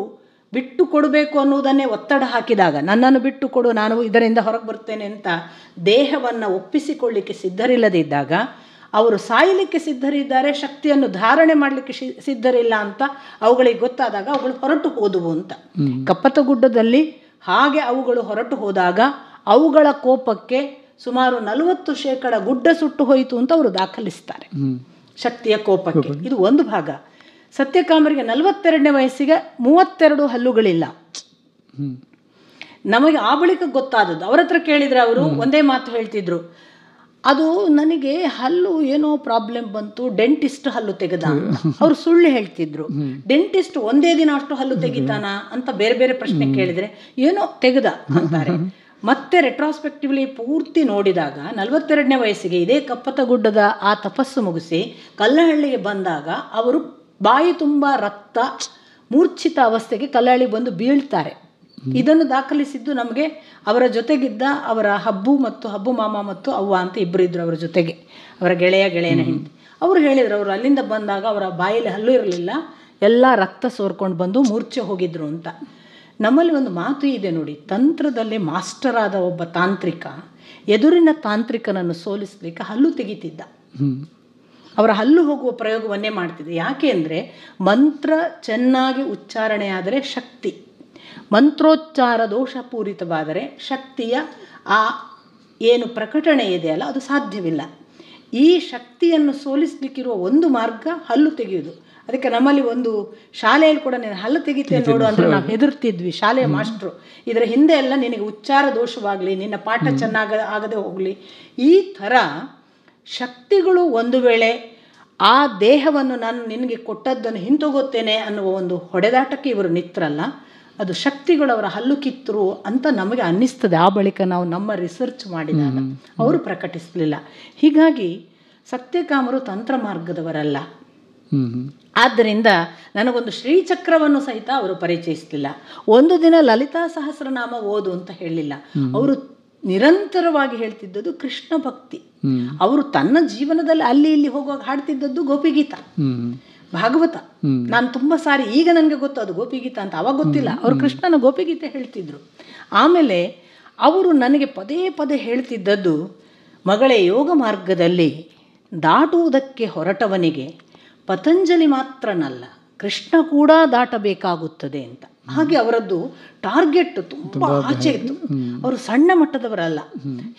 ಬಿಟ್ಟು ಕೊಡಬೇಕು ಅನ್ನುವುದನ್ನೇ ಒತ್ತಡ ಹಾಕಿದಾಗ, ನನ್ನನ್ನು ಬಿಟ್ಟು ಕೊಡು, ನಾನು ಇದರಿಂದ ಹೊರಗೆ ಬರ್ತೇನೆ ಅಂತ ದೇಹವನ್ನು ಒಪ್ಪಿಸಿಕೊಳ್ಳಿಕ್ಕೆ ಸಿದ್ಧರಿಲ್ಲದಿದ್ದಾಗ, ಅವರು ಸಾಯಲಿಕ್ಕೆ ಸಿದ್ಧರಿದ್ದಾರೆ, ಶಕ್ತಿಯನ್ನು ಧಾರಣೆ ಮಾಡಲಿಕ್ಕೆ ಸಿದ್ಧರಿಲ್ಲ ಅಂತ ಅವುಗಳಿಗೆ ಗೊತ್ತಾದಾಗ ಅವುಗಳು ಹೊರಟು ಹೋದವು ಅಂತ. ಕಪ್ಪತ್ತ ಗುಡ್ಡದಲ್ಲಿ ಹಾಗೆ ಅವುಗಳು ಹೊರಟು ಹೋದಾಗ ಅವುಗಳ ಕೋಪಕ್ಕೆ ಸುಮಾರು 40% ಗುಡ್ಡ ಸುಟ್ಟು ಹೋಯಿತು ಅಂತ ಅವರು ದಾಖಲಿಸ್ತಾರೆ, ಶಕ್ತಿಯ ಕೋಪಕ್ಕೆ. ಇದು ಒಂದು ಭಾಗ. ಸತ್ಯಕಾಮರಿಗೆ 42ನೇ ವಯಸ್ಸಿಗೆ 32 ಹಲ್ಲುಗಳಿಲ್ಲ. ನಮಗೆ ಆ ಬಳಿಕ ಗೊತ್ತಾದದ್ದು. ಅವರ ಹತ್ರ ಕೇಳಿದರೆ ಅವರು ಒಂದೇ ಮಾತು ಹೇಳ್ತಿದ್ರು, ಅದು ನನಗೆ ಹಲ್ಲು ಏನೋ ಪ್ರಾಬ್ಲಮ್ ಬಂತು, ಡೆಂಟಿಸ್ಟ್ ಹಲ್ಲು ತೆಗೆದ ಅಂತ. ಅವರು ಸುಳ್ಳು ಹೇಳ್ತಿದ್ರು. ಡೆಂಟಿಸ್ಟ್ ಒಂದೇ ದಿನ ಅಷ್ಟು ಹಲ್ಲು ತೆಗಿತಾನ ಅಂತ ಬೇರೆ ಬೇರೆ ಪ್ರಶ್ನೆ ಕೇಳಿದರೆ ಏನೋ ತೆಗೆದ ಅಂತಾರೆ. ಮತ್ತೆ ರೆಟ್ರಾಸ್ಪೆಕ್ಟಿವ್ಲಿ ಪೂರ್ತಿ ನೋಡಿದಾಗ 42ನೇ ವಯಸ್ಸಿಗೆ ಇದೇ ಕಪ್ಪತ್ತ ಗುಡ್ಡದ ಆ ತಪಸ್ಸು ಮುಗಿಸಿ ಕಲ್ಲಹಳ್ಳಿಗೆ ಬಂದಾಗ ಅವರು ಬಾಯಿ ತುಂಬ ರಕ್ತ, ಮೂರ್ಛಿತ ಅವಸ್ಥೆಗೆ ಕಲ್ಲಹಳ್ಳಿಗೆ ಬಂದು ಬೀಳ್ತಾರೆ. ಇದನ್ನು ದಾಖಲಿಸಿದ್ದು ನಮಗೆ ಅವರ ಜೊತೆಗಿದ್ದ ಅವರ ಹಬ್ಬು ಮಾಮ ಮತ್ತು ಅವ್ವ ಅಂತ ಇಬ್ಬರು ಇದ್ದರು ಅವರ ಜೊತೆಗೆ, ಅವರ ಗೆಳೆಯನ ಹೆಂಡತಿ. ಅವರು ಹೇಳಿದರು, ಅವರು ಅಲ್ಲಿಂದ ಬಂದಾಗ ಅವರ ಬಾಯಲ್ಲಿ ಹಲ್ಲು ಇರಲಿಲ್ಲ, ಎಲ್ಲ ರಕ್ತ ಸೋರ್ಕೊಂಡು ಬಂದು ಮೂರ್ಛೆ ಹೋಗಿದ್ರು ಅಂತ. ನಮ್ಮಲ್ಲಿ ಒಂದು ಮಾತು ಇದೆ ನೋಡಿ, ತಂತ್ರದಲ್ಲಿ ಮಾಸ್ಟರ್ ಆದ ಒಬ್ಬ ತಾಂತ್ರಿಕ ಎದುರಿನ ತಾಂತ್ರಿಕನನ್ನು ಸೋಲಿಸಲಿಕ್ಕೆ ಹಲ್ಲು ತೆಗಿತಿದ್ದ. ಅವರ ಹಲ್ಲು ಹೋಗುವ ಪ್ರಯೋಗವನ್ನೇ ಮಾಡ್ತಿದ್ದೆ. ಯಾಕೆ ಅಂದರೆ ಮಂತ್ರ ಚೆನ್ನಾಗಿ ಉಚ್ಚಾರಣೆ ಆದರೆ ಶಕ್ತಿ, ಮಂತ್ರೋಚ್ಚಾರ ದೋಷಪೂರಿತವಾದರೆ ಶಕ್ತಿಯ ಆ ಏನು ಪ್ರಕಟಣೆ ಇದೆಯಲ್ಲ ಅದು ಸಾಧ್ಯವಿಲ್ಲ. ಈ ಶಕ್ತಿಯನ್ನು ಸೋಲಿಸಲಿಕ್ಕಿರುವ ಒಂದು ಮಾರ್ಗ ಹಲ್ಲು ತೆಗೆಯುವುದು. ಅದಕ್ಕೆ ನಮ್ಮಲ್ಲಿ ಒಂದು ಶಾಲೆಯಲ್ಲಿ ಕೂಡ ನೀನು ಹಲ್ಲು ತೆಗಿತೇನೆ ನೋಡು ಅಂದರೆ ನಾವು ಹೆದರ್ತಿದ್ವಿ. ಶಾಲೆಯ ಮಾಸ್ಟ್ರು ಇದರ ಹಿಂದೆ ಎಲ್ಲ ನಿನಗೆ ಉಚ್ಚಾರ ದೋಷವಾಗಲಿ, ನಿನ್ನ ಪಾಠ ಆಗದೆ ಹೋಗಲಿ, ಈ ಥರ ಶಕ್ತಿಗಳು ಒಂದು ವೇಳೆ ಆ ದೇಹವನ್ನು ನಾನು ನಿನಗೆ ಕೊಟ್ಟದ್ದನ್ನು ಹಿಂತೋಗುತ್ತೇನೆ ಅನ್ನುವ ಒಂದು ಹೊಡೆದಾಟಕ್ಕೆ ಇವರು ನಿತ್ರಲ್ಲ, ಅದು ಶಕ್ತಿಗಳು ಅವರ ಹಲ್ಲು ಕಿತ್ತರು ಅಂತ ನಮಗೆ ಅನ್ನಿಸ್ತದೆ. ಆ ಬಳಿಕ ನಾವು ನಮ್ಮ ರಿಸರ್ಚ್ ಮಾಡಿದಾಗ ಅವರು ಪ್ರಕಟಿಸಲಿಲ್ಲ. ಹೀಗಾಗಿ ಸತ್ಯಕಾಮರು ತಂತ್ರ ಮಾರ್ಗದವರಲ್ಲ. ಆದ್ದರಿಂದ ನನಗೊಂದು ಶ್ರೀಚಕ್ರವನ್ನು ಸಹಿತ ಅವರು ಪರಿಚಯಿಸಲಿಲ್ಲ. ಒಂದು ದಿನ ಲಲಿತಾ ಸಹಸ್ರನಾಮ ಓದು ಅಂತ ಹೇಳಲಿಲ್ಲ. ಅವರು ನಿರಂತರವಾಗಿ ಹೇಳ್ತಿದ್ದದ್ದು ಕೃಷ್ಣ ಭಕ್ತಿ. ಅವರು ತನ್ನ ಜೀವನದಲ್ಲಿ ಅಲ್ಲಿ ಇಲ್ಲಿ ಹೋಗುವಾಗ ಹಾಡ್ತಿದ್ದದ್ದು ಗೋಪಿಗೀತ, ಭಾಗವತ. ನಾನು ತುಂಬ ಸಾರಿ, ಈಗ ನನಗೆ ಗೊತ್ತು ಅದು ಗೋಪಿಗೀತ ಅಂತ, ಅವಾಗ ಗೊತ್ತಿಲ್ಲ. ಅವರು ಕೃಷ್ಣನ ಗೋಪಿಗೀತೆ ಹೇಳ್ತಿದ್ರು. ಆಮೇಲೆ ಅವರು ನನಗೆ ಪದೇ ಪದೇ ಹೇಳ್ತಿದ್ದದ್ದು, ಮಗಳೇ, ಯೋಗ ಮಾರ್ಗದಲ್ಲಿ ದಾಟುವುದಕ್ಕೆ ಹೊರಟವನಿಗೆ ಪತಂಜಲಿ ಮಾತ್ರನಲ್ಲ, ಕೃಷ್ಣ ಕೂಡ ದಾಟಬೇಕಾಗುತ್ತದೆ ಅಂತ. ಹಾಗೆ ಅವರದ್ದು ಟಾರ್ಗೆಟ್ ತುಂಬ ಆಚೆ ಇತ್ತು. ಅವರು ಸಣ್ಣ ಮಟ್ಟದವರಲ್ಲ.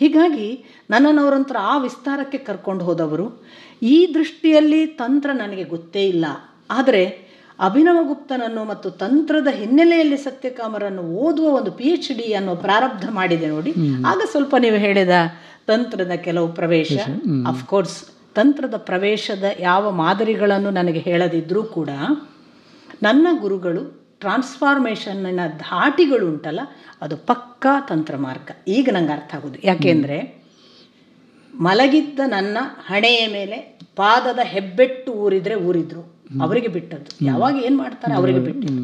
ಹೀಗಾಗಿ ನನ್ನನ್ನು ಅವರಂತರ ಆ ವಿಸ್ತಾರಕ್ಕೆ ಕರ್ಕೊಂಡು ಹೋದವರು. ಈ ದೃಷ್ಟಿಯಲ್ಲಿ ತಂತ್ರ ನನಗೆ ಗೊತ್ತೇ ಇಲ್ಲ. ಆದರೆ ಅಭಿನವಗುಪ್ತನನ್ನು ಮತ್ತು ತಂತ್ರದ ಹಿನ್ನೆಲೆಯಲ್ಲಿ ಸತ್ಯಕಾಮರನ್ನು ಓದುವ ಒಂದು PhD ಅನ್ನೋ ಪ್ರಾರಬ್ಧ ಮಾಡಿದೆ ನೋಡಿ. ಆಗ ಸ್ವಲ್ಪ ನೀವು ಹೇಳಿದ ತಂತ್ರದ ಕೆಲವು ಪ್ರವೇಶ, ಅಫ್ಕೋರ್ಸ್ ತಂತ್ರದ ಪ್ರವೇಶದ ಯಾವ ಮಾದರಿಗಳನ್ನು ನನಗೆ ಹೇಳದಿದ್ರೂ ಕೂಡ ನನ್ನ ಗುರುಗಳು ಟ್ರಾನ್ಸ್ಫಾರ್ಮೇಷನ್ನ ಧಾಟಿಗಳು ಉಂಟಲ್ಲ, ಅದು ಪಕ್ಕಾ ತಂತ್ರ ಮಾರ್ಗ. ಈಗ ನಂಗೆ ಅರ್ಥ ಆಗೋದು. ಯಾಕೆಂದರೆ ಮಲಗಿದ್ದ ನನ್ನ ಹಣೆಯ ಮೇಲೆ ಪಾದದ ಹೆಬ್ಬೆಟ್ಟು ಊರಿದ್ರು, ಅವರಿಗೆ ಬಿಟ್ಟದ್ದು. ಯಾವಾಗ ಏನು ಮಾಡ್ತಾರೆ ಅವರಿಗೆ ಬಿಟ್ಟಿದ್ದು.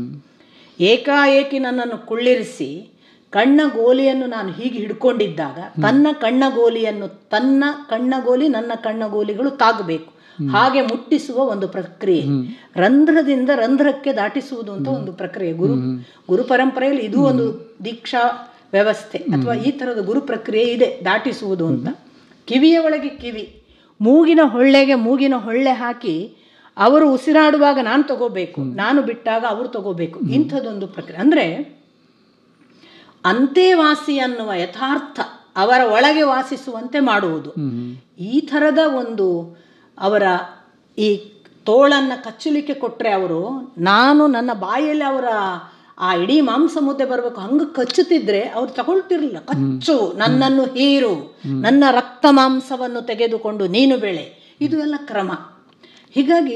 ಏಕಾಏಕಿ ನನ್ನನ್ನು ಕುಳ್ಳಿರಿಸಿ ಕಣ್ಣ ಗೋಲಿಯನ್ನು ನಾನು ಹೀಗೆ ಹಿಡ್ಕೊಂಡಿದ್ದಾಗ ತನ್ನ ಕಣ್ಣಗೋಲಿ ನನ್ನ ಕಣ್ಣಗೋಲಿಗಳು ತಾಗಬೇಕು, ಹಾಗೆ ಮುಟ್ಟಿಸುವ ಒಂದು ಪ್ರಕ್ರಿಯೆ, ರಂಧ್ರದಿಂದ ರಂಧ್ರಕ್ಕೆ ದಾಟಿಸುವುದು ಅಂತ ಒಂದು ಪ್ರಕ್ರಿಯೆ. ಗುರು ಪರಂಪರೆಯಲ್ಲಿ ಇದು ಒಂದು ದೀಕ್ಷಾ ವ್ಯವಸ್ಥೆ ಅಥವಾ ಈ ಥರದ ಗುರು ಪ್ರಕ್ರಿಯೆ ಇದೆ, ದಾಟಿಸುವುದು ಅಂತ. ಕಿವಿಯ ಒಳಗೆ ಕಿವಿ, ಮೂಗಿನ ಹೊಳ್ಳೆ ಹಾಕಿ ಅವರು ಉಸಿರಾಡುವಾಗ ನಾನು ತಗೋಬೇಕು, ನಾನು ಬಿಟ್ಟಾಗ ಅವರು ತಗೋಬೇಕು, ಇಂಥದ್ದೊಂದು ಪ್ರಕ್ರಿಯೆ. ಅಂದರೆ ಅಂತೆವಾಸಿ ಅನ್ನುವ ಯಥಾರ್ಥ ಅವರ ಒಳಗೆ ವಾಸಿಸುವಂತೆ ಮಾಡುವುದು. ಈ ಥರದ ಒಂದು ಅವರ ಈ ತೋಳನ್ನು ಕಚ್ಚಲಿಕ್ಕೆ ಕೊಟ್ಟರೆ ಅವರು, ನಾನು ನನ್ನ ಬಾಯಲ್ಲಿ ಅವರ ಆ ಇಡೀ ಮಾಂಸ ಮುದ್ದೆ ಬರಬೇಕು ಹಂಗೆ ಕಚ್ಚುತ್ತಿದ್ರೆ ಅವ್ರು ತಗೊಳ್ತಿರ್ಲಿಲ್ಲ. ಕಚ್ಚು, ನನ್ನನ್ನು ಹೀರು, ನನ್ನ ರಕ್ತ ಮಾಂಸವನ್ನು ತೆಗೆದುಕೊಂಡು ನೀನು ಬೆಳೆ, ಇದು ಎಲ್ಲ ಕ್ರಮ. ಹೀಗಾಗಿ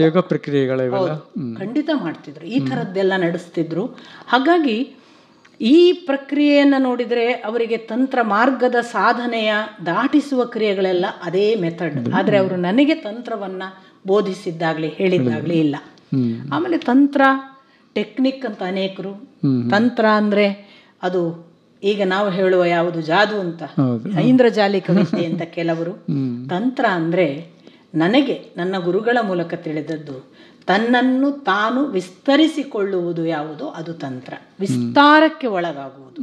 ಯೋಗ ಪ್ರಕ್ರಿಯೆಗಳು ಖಂಡಿತ ಮಾಡ್ತಿದ್ರು, ಈ ಥರದ್ದೆಲ್ಲ ನಡೆಸ್ತಿದ್ರು. ಹಾಗಾಗಿ ಈ ಪ್ರಕ್ರಿಯೆಯನ್ನು ನೋಡಿದರೆ ಅವರಿಗೆ ತಂತ್ರ ಮಾರ್ಗದ ಸಾಧನೆಯ ದಾಟಿಸುವ ಕ್ರಿಯೆಗಳೆಲ್ಲ ಅದೇ ಮೆಥಡ್. ಆದರೆ ಅವರು ನನಗೆ ತಂತ್ರವನ್ನು ಬೋಧಿಸಿದ್ದಾಗಲಿ ಹೇಳಿದ್ದಾಗಲಿ ಇಲ್ಲ. ಆಮೇಲೆ ತಂತ್ರ ಟೆಕ್ನಿಕ್ ಅಂತ ಅನೇಕರು, ತಂತ್ರ ಅಂದರೆ ಅದು ಈಗ ನಾವು ಹೇಳುವ ಯಾವುದು ಜಾದು ಅಂತ, ಐಂದ್ರಜಾಲಿಕ ವಿದ್ಯೆ ಅಂತ ಕೆಲವರು. ತಂತ್ರ ಅಂದರೆ ನನಗೆ ನನ್ನ ಗುರುಗಳ ಮೂಲಕ ತಿಳಿದದ್ದು, ತನ್ನನ್ನು ತಾನು ವಿಸ್ತರಿಸಿಕೊಳ್ಳುವುದು ಯಾವುದು, ಅದು ತಂತ್ರ. ವಿಸ್ತಾರಕ್ಕೆ ಒಳಗಾಗುವುದು.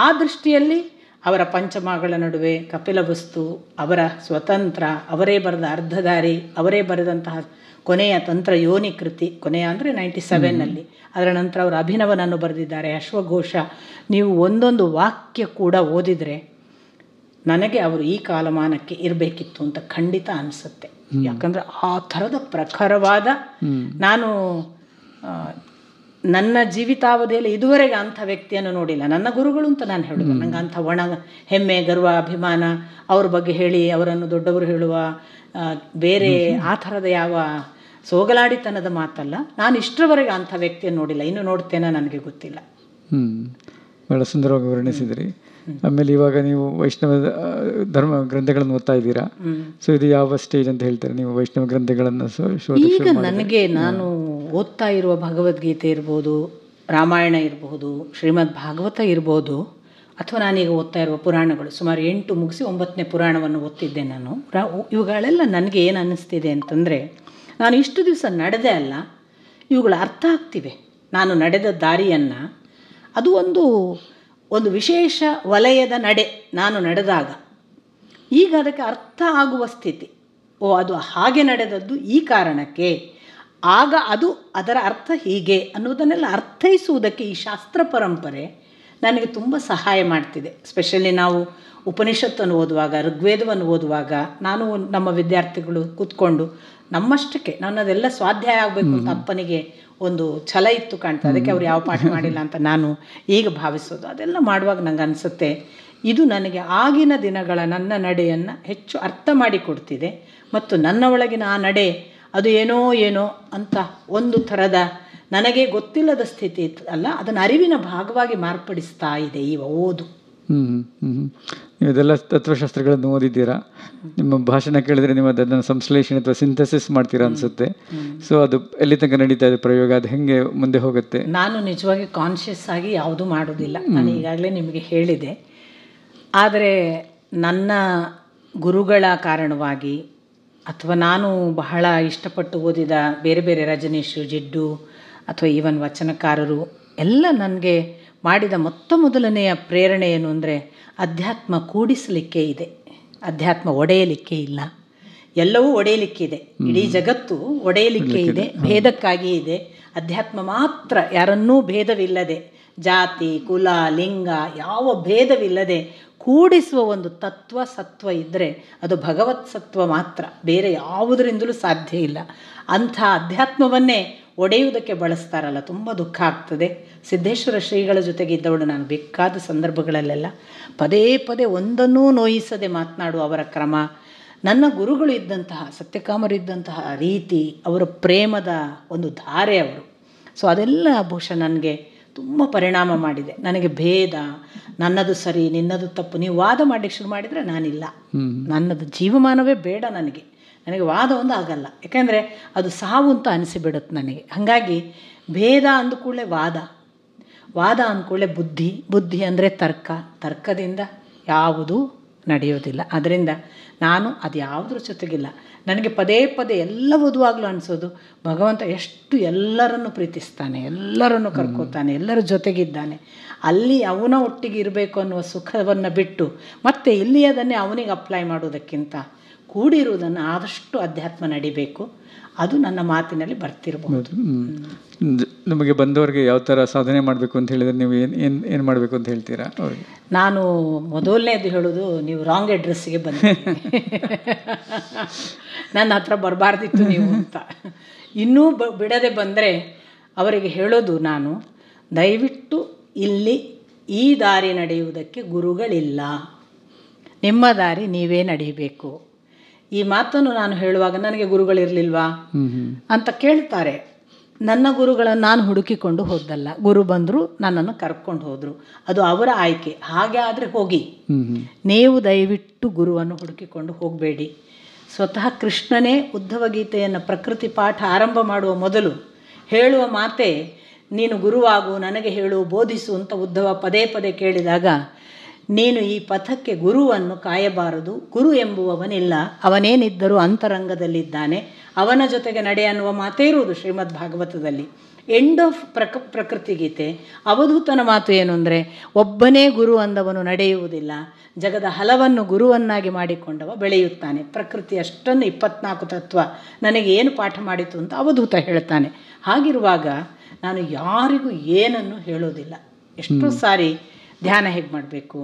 ಆ ದೃಷ್ಟಿಯಲ್ಲಿ ಅವರ ಪಂಚಮಗಳ ನಡುವೆ ಕಪಿಲವಸ್ತು, ಅವರ ಸ್ವತಂತ್ರ, ಅವರೇ ಬರೆದ ಅರ್ಧದಾರಿ, ಅವರೇ ಬರೆದಂತಹ ಕೊನೆಯ ತಂತ್ರ ಯೋನಿ ಕೃತಿ, ಕೊನೆಯ ಅಂದರೆ 97ನಲ್ಲಿ. ಅದರ ನಂತರ ಅವರು ಅಭಿನವನನ್ನು ಬರೆದಿದ್ದಾರೆ, ಅಶ್ವಘೋಷ. ನೀವು ಒಂದೊಂದು ವಾಕ್ಯ ಕೂಡ ಓದಿದರೆ ನನಗೆ ಅವರು ಈ ಕಾಲಮಾನಕ್ಕೆ ಇರಬೇಕಿತ್ತು ಅಂತ ಖಂಡಿತ ಅನಿಸುತ್ತೆ. ಯಾಕಂದರೆ ಆ ಥರದ ಪ್ರಖರವಾದ, ನಾನು ನನ್ನ ಜೀವಿತಾವಧಿಯಲ್ಲಿ ಇದುವರೆಗೆ ಅಂಥ ವ್ಯಕ್ತಿಯನ್ನು ನೋಡಿಲ್ಲ. ನನ್ನ ಗುರುಗಳು ಅಂತ ನಾನು ಹೇಳೋದು, ನಂಗೆ ಅಂಥ ಒಣ ಹೆಮ್ಮೆ, ಗರ್ವ, ಅಭಿಮಾನ ಅವ್ರ ಬಗ್ಗೆ ಹೇಳಿ ಅವರನ್ನು ದೊಡ್ಡವರು ಹೇಳುವ ಬೇರೆ ಆ ಥರದ ಯಾವ ಸೋಗಲಾಡಿತನದ ಮಾತಲ್ಲ. ನಾನು ಇಷ್ಟರವರೆಗೆ ಅಂಥ ವ್ಯಕ್ತಿಯನ್ನು ನೋಡಿಲ್ಲ, ಇನ್ನು ನೋಡ್ತೇನೆ ನನಗೆ ಗೊತ್ತಿಲ್ಲ. ಬಹಳ ಸುಂದರವಾಗಿ ವರ್ಣಿಸಿದ್ರಿ. ಆಮೇಲೆ ಇವಾಗ ನೀವು ವೈಷ್ಣವ ಧರ್ಮ ಗ್ರಂಥಗಳನ್ನು ಓದ್ತಾ ಇದ್ದೀರಾ. ಸೊ ಇದು ಯಾವ ಸ್ಟೇಜ್ ಅಂತ ಹೇಳ್ತಾರೆ ನೀವು ವೈಷ್ಣವ ಗ್ರಂಥಗಳನ್ನು? ಈಗ ನನಗೆ ನಾನು ಓದ್ತಾ ಇರುವ ಭಗವದ್ಗೀತೆ ಇರ್ಬೋದು, ರಾಮಾಯಣ ಇರಬಹುದು, ಶ್ರೀಮದ್ ಭಾಗವತ ಇರ್ಬೋದು, ಅಥವಾ ನಾನೀಗ ಓದ್ತಾ ಇರುವ ಪುರಾಣಗಳು, ಸುಮಾರು 8 ಮುಗಿಸಿ 9ನೇ ಪುರಾಣವನ್ನು ಓದ್ತಿದ್ದೆ ನಾನು. ಇವುಗಳೆಲ್ಲ ನನಗೆ ಏನು ಅನ್ನಿಸ್ತಿದೆ ಅಂತಂದರೆ, ನಾನು ಇಷ್ಟು ದಿವಸ ನಡೆದೇ ಅಲ್ಲ, ಇವುಗಳು ಅರ್ಥ ಆಗ್ತಿವೆ. ನಾನು ನಡೆದ ದಾರಿಯನ್ನು, ಅದು ಒಂದು ವಿಶೇಷ ವಲಯದ ನಡೆ ನಾನು ನಡೆದಾಗ, ಈಗ ಅದಕ್ಕೆ ಅರ್ಥ ಆಗುವ ಸ್ಥಿತಿ. ಅದು ಹಾಗೆ ನಡೆದದ್ದು ಈ ಕಾರಣಕ್ಕೆ, ಆಗ ಅದು ಅದರ ಅರ್ಥ ಹೀಗೆ ಅನ್ನೋದನ್ನೆಲ್ಲ ಅರ್ಥೈಸುವುದಕ್ಕೆ ಈ ಶಾಸ್ತ್ರ ಪರಂಪರೆ ನನಗೆ ತುಂಬ ಸಹಾಯ ಮಾಡ್ತಿದೆ. ಸ್ಪೆಷಲಿ ನಾವು ಉಪನಿಷತ್ತನ್ನು ಓದುವಾಗ, ಋಗ್ವೇದವನ್ನು ಓದುವಾಗ, ನಾನು ನಮ್ಮ ವಿದ್ಯಾರ್ಥಿಗಳು ಕೂತ್ಕೊಂಡು ನಮ್ಮಷ್ಟಕ್ಕೆ, ನನ್ನದೆಲ್ಲ ಸ್ವಾಧ್ಯಾಯ ಆಗಬೇಕು ಅಂತ ಅಪ್ಪನಿಗೆ ಒಂದು ಛಲ ಇತ್ತು ಕಾಣ್ತದೆ, ಅದಕ್ಕೆ ಅವ್ರು ಯಾವ ಪಾಠ ಮಾಡಿಲ್ಲ ಅಂತ ನಾನು ಈಗ ಭಾವಿಸೋದು. ಅದೆಲ್ಲ ಮಾಡುವಾಗ ನಂಗೆ ಅನಿಸುತ್ತೆ, ಇದು ನನಗೆ ಆಗಿನ ದಿನಗಳ ನನ್ನ ನಡೆಯನ್ನು ಹೆಚ್ಚು ಅರ್ಥ ಮಾಡಿಕೊಡ್ತಿದೆ. ಮತ್ತು ನನ್ನ ಒಳಗಿನ ಆ ನಡೆ ಅದು ಏನೋ ಅಂತ ಒಂದು ಥರದ ನನಗೆ ಗೊತ್ತಿಲ್ಲದ ಸ್ಥಿತಿ ಅಲ್ಲ, ಅದನ್ನು ಅರಿವಿನ ಭಾಗವಾಗಿ ಮಾರ್ಪಡಿಸ್ತಾ ಇದೆ ಈ ಓದು. ನೀವು ಇದೆಲ್ಲ ತತ್ವಶಾಸ್ತ್ರಗಳನ್ನು ಓದಿದ್ದೀರಾ. ನಿಮ್ಮ ಭಾಷಣ ಕೇಳಿದ್ರೆ ನೀವು ಅದನ್ನು ಸಂಶ್ಲೇಷಣೆ ಅಥವಾ ಸಿಂಥಸಿಸ್ ಮಾಡ್ತೀರಾ ಅನಿಸುತ್ತೆ. ಸೊ ಅದು ಎಲ್ಲಿ ತನಕ ನಡೀತಾ ಇದೆ ಪ್ರಯೋಗ, ಅದು ಹೆಂಗೆ ಮುಂದೆ ಹೋಗುತ್ತೆ? ನಾನು ನಿಜವಾಗಿ ಕಾನ್ಷಿಯಸ್ ಆಗಿ ಯಾವುದೂ ಮಾಡೋದಿಲ್ಲ, ನಾನು ಈಗಾಗಲೇ ನಿಮಗೆ ಹೇಳಿದೆ. ಆದರೆ ನನ್ನ ಗುರುಗಳ ಕಾರಣವಾಗಿ ಅಥವಾ ನಾನು ಬಹಳ ಇಷ್ಟಪಟ್ಟು ಓದಿದ ಬೇರೆ ಬೇರೆ ರಜನೀಶು, ಜಿಡ್ಡು ಅಥವಾ ಈವನ್ ವಚನಕಾರರು ಎಲ್ಲ ನನಗೆ ಮಾಡಿದ ಮೊದಲನೆಯ ಪ್ರೇರಣೆ ಏನು ಅಂದರೆ ಅಧ್ಯಾತ್ಮ ಕೂಡಿಸಲಿಕ್ಕೆ ಇದೆ, ಅಧ್ಯಾತ್ಮ ಒಡೆಯಲಿಕ್ಕೆ ಇಲ್ಲ. ಎಲ್ಲವೂ ಒಡೆಯಲಿಕ್ಕಿದೆ, ಇಡೀ ಜಗತ್ತು ಒಡೆಯಲಿಕ್ಕೆ ಇದೆ, ಭೇದಕ್ಕಾಗಿ ಇದೆ. ಅಧ್ಯಾತ್ಮ ಮಾತ್ರ ಯಾರನ್ನೂ ಭೇದವಿಲ್ಲದೆ, ಜಾತಿ ಕುಲ ಲಿಂಗ ಯಾವ ಭೇದವಿಲ್ಲದೆ ಕೂಡಿಸುವ ಒಂದು ತತ್ವ ಸತ್ವ ಇದ್ದರೆ ಅದು ಭಗವತ್ ಸತ್ವ ಮಾತ್ರ, ಬೇರೆ ಯಾವುದರಿಂದಲೂ ಸಾಧ್ಯ ಇಲ್ಲ. ಅಂಥ ಅಧ್ಯಾತ್ಮವನ್ನೇ ಒಡೆಯುವುದಕ್ಕೆ ಬಳಸ್ತಾರಲ್ಲ, ತುಂಬ ದುಃಖ ಆಗ್ತದೆ. ಸಿದ್ದೇಶ್ವರ ಶ್ರೀಗಳ ಜೊತೆಗೆ ಇದ್ದವಳು ನಾನು ಬೇಕಾದ ಸಂದರ್ಭಗಳಲ್ಲೆಲ್ಲ ಪದೇ ಪದೇ ಒಂದನ್ನೂ ನೋಯಿಸದೆ ಮಾತನಾಡುವ ಅವರ ಕ್ರಮ, ನನ್ನ ಗುರುಗಳು ಇದ್ದಂತಹ ಸತ್ಯಕಾಮರಿದ್ದಂತಹ ರೀತಿ, ಅವರ ಪ್ರೇಮದ ಒಂದು ಧಾರೆ ಅವರು. ಸೊ ಅದೆಲ್ಲ ಬಹುಶಃ ನನಗೆ ತುಂಬ ಪರಿಣಾಮ ಮಾಡಿದೆ. ನನಗೆ ಭೇದ, ನನ್ನದು ಸರಿ ನಿನ್ನದು ತಪ್ಪು, ನೀವು ವಾದ ಮಾಡಲಿಕ್ಕೆ ಶುರು ಮಾಡಿದರೆ ನಾನಿಲ್ಲ, ನನ್ನದು ಜೀವಮಾನವೇ ಬೇಡ, ನನಗೆ ವಾದ ಒಂದು ಆಗಲ್ಲ. ಯಾಕೆಂದರೆ ಅದು ಸಾವು ಅಂತ ಅನಿಸಿಬಿಡುತ್ತೆ ನನಗೆ. ಹಾಗಾಗಿ ಭೇದ ಅಂದುಕೂಡಲೇ ವಾದ ಅಂದ್ಕೂಡಲೇ ಬುದ್ಧಿ ಅಂದರೆ ತರ್ಕದಿಂದ ಯಾವುದೂ ನಡೆಯೋದಿಲ್ಲ. ಅದರಿಂದ ನಾನು ಅದು ಯಾವುದ್ರ ಜೊತೆಗಿಲ್ಲ. ನನಗೆ ಪದೇ ಪದೇ ಎಲ್ಲ ಓದುವಾಗಲೂ ಅನಿಸೋದು, ಭಗವಂತ ಎಷ್ಟು ಎಲ್ಲರನ್ನು ಪ್ರೀತಿಸ್ತಾನೆ, ಎಲ್ಲರನ್ನು ಕರ್ಕೋತಾನೆ, ಎಲ್ಲರ ಜೊತೆಗಿದ್ದಾನೆ. ಅಲ್ಲಿ ಅವನ ಒಟ್ಟಿಗೆ ಇರಬೇಕು ಅನ್ನುವ ಸುಖವನ್ನು ಬಿಟ್ಟು ಮತ್ತೆ ಇಲ್ಲಿ ಅದನ್ನೇ ಅವನಿಗೆ ಅಪ್ಲೈ ಮಾಡೋದಕ್ಕಿಂತ ಕೂಡಿರುವುದನ್ನು ಆದಷ್ಟು ಅಧ್ಯಾತ್ಮ ನಡಿಬೇಕು. ಅದು ನನ್ನ ಮಾತಿನಲ್ಲಿ ಬರ್ತಿರಬಹುದು. ನಿಮಗೆ ಬಂದವರಿಗೆ ಯಾವ ಥರ ಸಾಧನೆ ಮಾಡಬೇಕು ಅಂತ ಹೇಳಿದರೆ ನೀವು ಏನು ಮಾಡಬೇಕು ಅಂತ ಹೇಳ್ತೀರಾ ಅವ್ರಿಗೆ? ನಾನು ಮೊದಲನೇದು ಹೇಳೋದು, ನೀವು ರಾಂಗ್ ಅಡ್ರೆಸ್ಸಿಗೆ ಬಂದಿದ್ದೀರಿ, ನನ್ನ ಹತ್ರ ಬರಬಾರ್ದಿತ್ತು ನೀವು ಅಂತ. ಇನ್ನೂ ಬಿಡದೆ ಬಂದರೆ ಅವರಿಗೆ ಹೇಳೋದು ನಾನು, ದಯವಿಟ್ಟು ಇಲ್ಲಿ ಈ ದಾರಿ ನಡೆಯುವುದಕ್ಕೆ ಗುರುಗಳಿಲ್ಲ, ನಿಮ್ಮ ದಾರಿ ನೀವೇ ನಡೆಯಬೇಕು. ಈ ಮಾತನ್ನು ನಾನು ಹೇಳುವಾಗ ನನಗೆ ಗುರುಗಳಿರಲಿಲ್ವಾ ಅಂತ ಕೇಳ್ತಾರೆ. ನನ್ನ ಗುರುಗಳನ್ನು ನಾನು ಹುಡುಕಿಕೊಂಡು ಹೋದಲ್ಲ, ಗುರು ಬಂದರು, ನನ್ನನ್ನು ಕರ್ಕೊಂಡು ಹೋದರು, ಅದು ಅವರ ಆಯ್ಕೆ. ಹಾಗೆ ಆದರೆ ಹೋಗಿ, ನೀವು ದಯವಿಟ್ಟು ಗುರುವನ್ನು ಹುಡುಕಿಕೊಂಡು ಹೋಗಬೇಡಿ. ಸ್ವತಃ ಕೃಷ್ಣನೇ ಉದ್ಧವ ಗೀತೆಯನ್ನು ಪ್ರಕೃತಿ ಪಾಠ ಆರಂಭ ಮಾಡುವ ಮೊದಲು ಹೇಳುವ ಮಾತೆ, ನೀನು ಗುರುವಾಗು, ನನಗೆ ಹೇಳು, ಬೋಧಿಸು ಅಂತ ಉದ್ಧವ ಪದೇ ಪದೇ ಕೇಳಿದಾಗ, ನೀನು ಈ ಪಥಕ್ಕೆ ಗುರುವನ್ನು ಕಾಯಬಾರದು, ಗುರು ಎಂಬುವವನಿಲ್ಲ, ಅವನೇನಿದ್ದರೂ ಅಂತರಂಗದಲ್ಲಿದ್ದಾನೆ, ಅವನ ಜೊತೆಗೆ ನಡೆ ಅನ್ನುವ ಮಾತೇ ಇರುವುದು ಶ್ರೀಮದ್ ಭಾಗವತದಲ್ಲಿ. ಎಂಡ್ ಆಫ್ ಪ್ರಕೃತಿ ಗೀತೆ. ಅವಧೂತನ ಮಾತು ಏನು ಅಂದರೆ, ಒಬ್ಬನೇ ಗುರು ಅಂದವನು ನಡೆಯುವುದಿಲ್ಲ, ಜಗದ ಹಲವನ್ನು ಗುರುವನ್ನಾಗಿ ಮಾಡಿಕೊಂಡವ ಬೆಳೆಯುತ್ತಾನೆ. ಪ್ರಕೃತಿ ಅಷ್ಟನ್ನು 24 ತತ್ವ ನನಗೆ ಏನು ಪಾಠ ಮಾಡಿತು ಅಂತ ಅವಧೂತ ಹೇಳ್ತಾನೆ. ಹಾಗಿರುವಾಗ ನಾನು ಯಾರಿಗೂ ಏನನ್ನು ಹೇಳೋದಿಲ್ಲ. ಎಷ್ಟೋ ಸಾರಿ ಧ್ಯಾನ ಹೇಗೆ ಮಾಡಬೇಕು,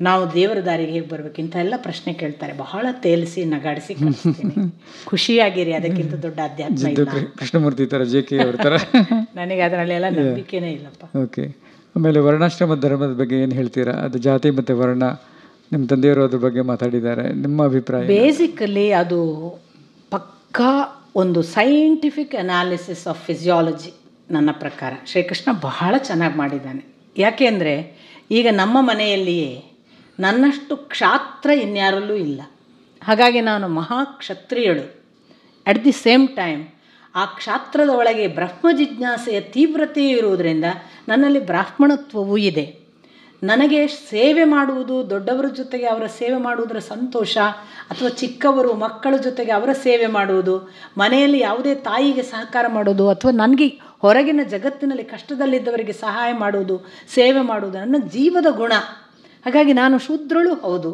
ನಾವು ದೇವರ ದಾರಿಗೆ ಹೇಗೆ ಬರಬೇಕು, ಇಂಥ ಎಲ್ಲ ಪ್ರಶ್ನೆ ಕೇಳ್ತಾರೆ. ಬಹಳ ತೇಲಿಸಿ ನಗಾಡಿಸಿ ಕಳಿಸ್ತೀನಿ. ಖುಷಿಯಾಗಿರಿ, ಅದಕ್ಕಿಂತ ದೊಡ್ಡ ಅಧ್ಯಾತ್ಮ ಇಲ್ಲ. ಕೃಷ್ಣಮೂರ್ತಿ ಥರ JK ಅವ್ರ ಥರ ನನಗೆ ಅದರಲ್ಲೆಲ್ಲ ನಂಬಿಕೆನೇ ಇಲ್ಲಪ್ಪ. ಓಕೆ. ಆಮೇಲೆ ವರ್ಣಾಶ್ರಮ ಧರ್ಮದ ಬಗ್ಗೆ ಏನು ಹೇಳ್ತೀರಾ? ಅದು ಜಾತಿ ಮತ್ತು ವರ್ಣ, ನಿಮ್ಮ ತಂದೆಯವರು ಅದ್ರ ಬಗ್ಗೆ ಮಾತಾಡಿದ್ದಾರೆ, ನಿಮ್ಮ ಅಭಿಪ್ರಾಯ? ಬೇಸಿಕಲಿ ಅದು ಪಕ್ಕಾ ಒಂದು ಸೈಂಟಿಫಿಕ್ ಅನಾಲಿಸಿಸ್ ಆಫ್ ಫಿಸಿಯಾಲಜಿ ನನ್ನ ಪ್ರಕಾರ ಶ್ರೀಕೃಷ್ಣ ಬಹಳ ಚೆನ್ನಾಗಿ ಮಾಡಿದ್ದಾನೆ. ಯಾಕೆಂದರೆ ಈಗ ನಮ್ಮ ಮನೆಯಲ್ಲಿಯೇ ನನ್ನಷ್ಟು ಕ್ಷಾತ್ರ ಇನ್ಯಾರಲ್ಲೂ ಇಲ್ಲ. ಹಾಗಾಗಿ ನಾನು ಮಹಾಕ್ಷತ್ರಿಯಳು. ಅಟ್ ದಿ ಸೇಮ್ ಟೈಮ್ ಆ ಕ್ಷಾತ್ರದ ಒಳಗೆ ಬ್ರಹ್ಮ ಜಿಜ್ಞಾಸೆಯ ತೀವ್ರತೆಯೂ ಇರುವುದರಿಂದ ನನ್ನಲ್ಲಿ ಬ್ರಾಹ್ಮಣತ್ವವೂ ಇದೆ. ನನಗೆ ಸೇವೆ ಮಾಡುವುದು, ದೊಡ್ಡವರ ಜೊತೆಗೆ ಅವರ ಸೇವೆ ಮಾಡುವುದರ ಸಂತೋಷ, ಅಥವಾ ಚಿಕ್ಕವರು ಮಕ್ಕಳ ಜೊತೆಗೆ ಅವರ ಸೇವೆ ಮಾಡುವುದು, ಮನೆಯಲ್ಲಿ ಯಾವುದೇ ತಾಯಿಗೆ ಸಹಕಾರ ಮಾಡೋದು, ಅಥವಾ ನನಗೆ ಹೊರಗಿನ ಜಗತ್ತಿನಲ್ಲಿ ಕಷ್ಟದಲ್ಲಿದ್ದವರಿಗೆ ಸಹಾಯ ಮಾಡುವುದು, ಸೇವೆ ಮಾಡುವುದು ನನ್ನ ಜೀವದ ಗುಣ. ಹಾಗಾಗಿ ನಾನು ಶೂದ್ರಳು ಹೌದು.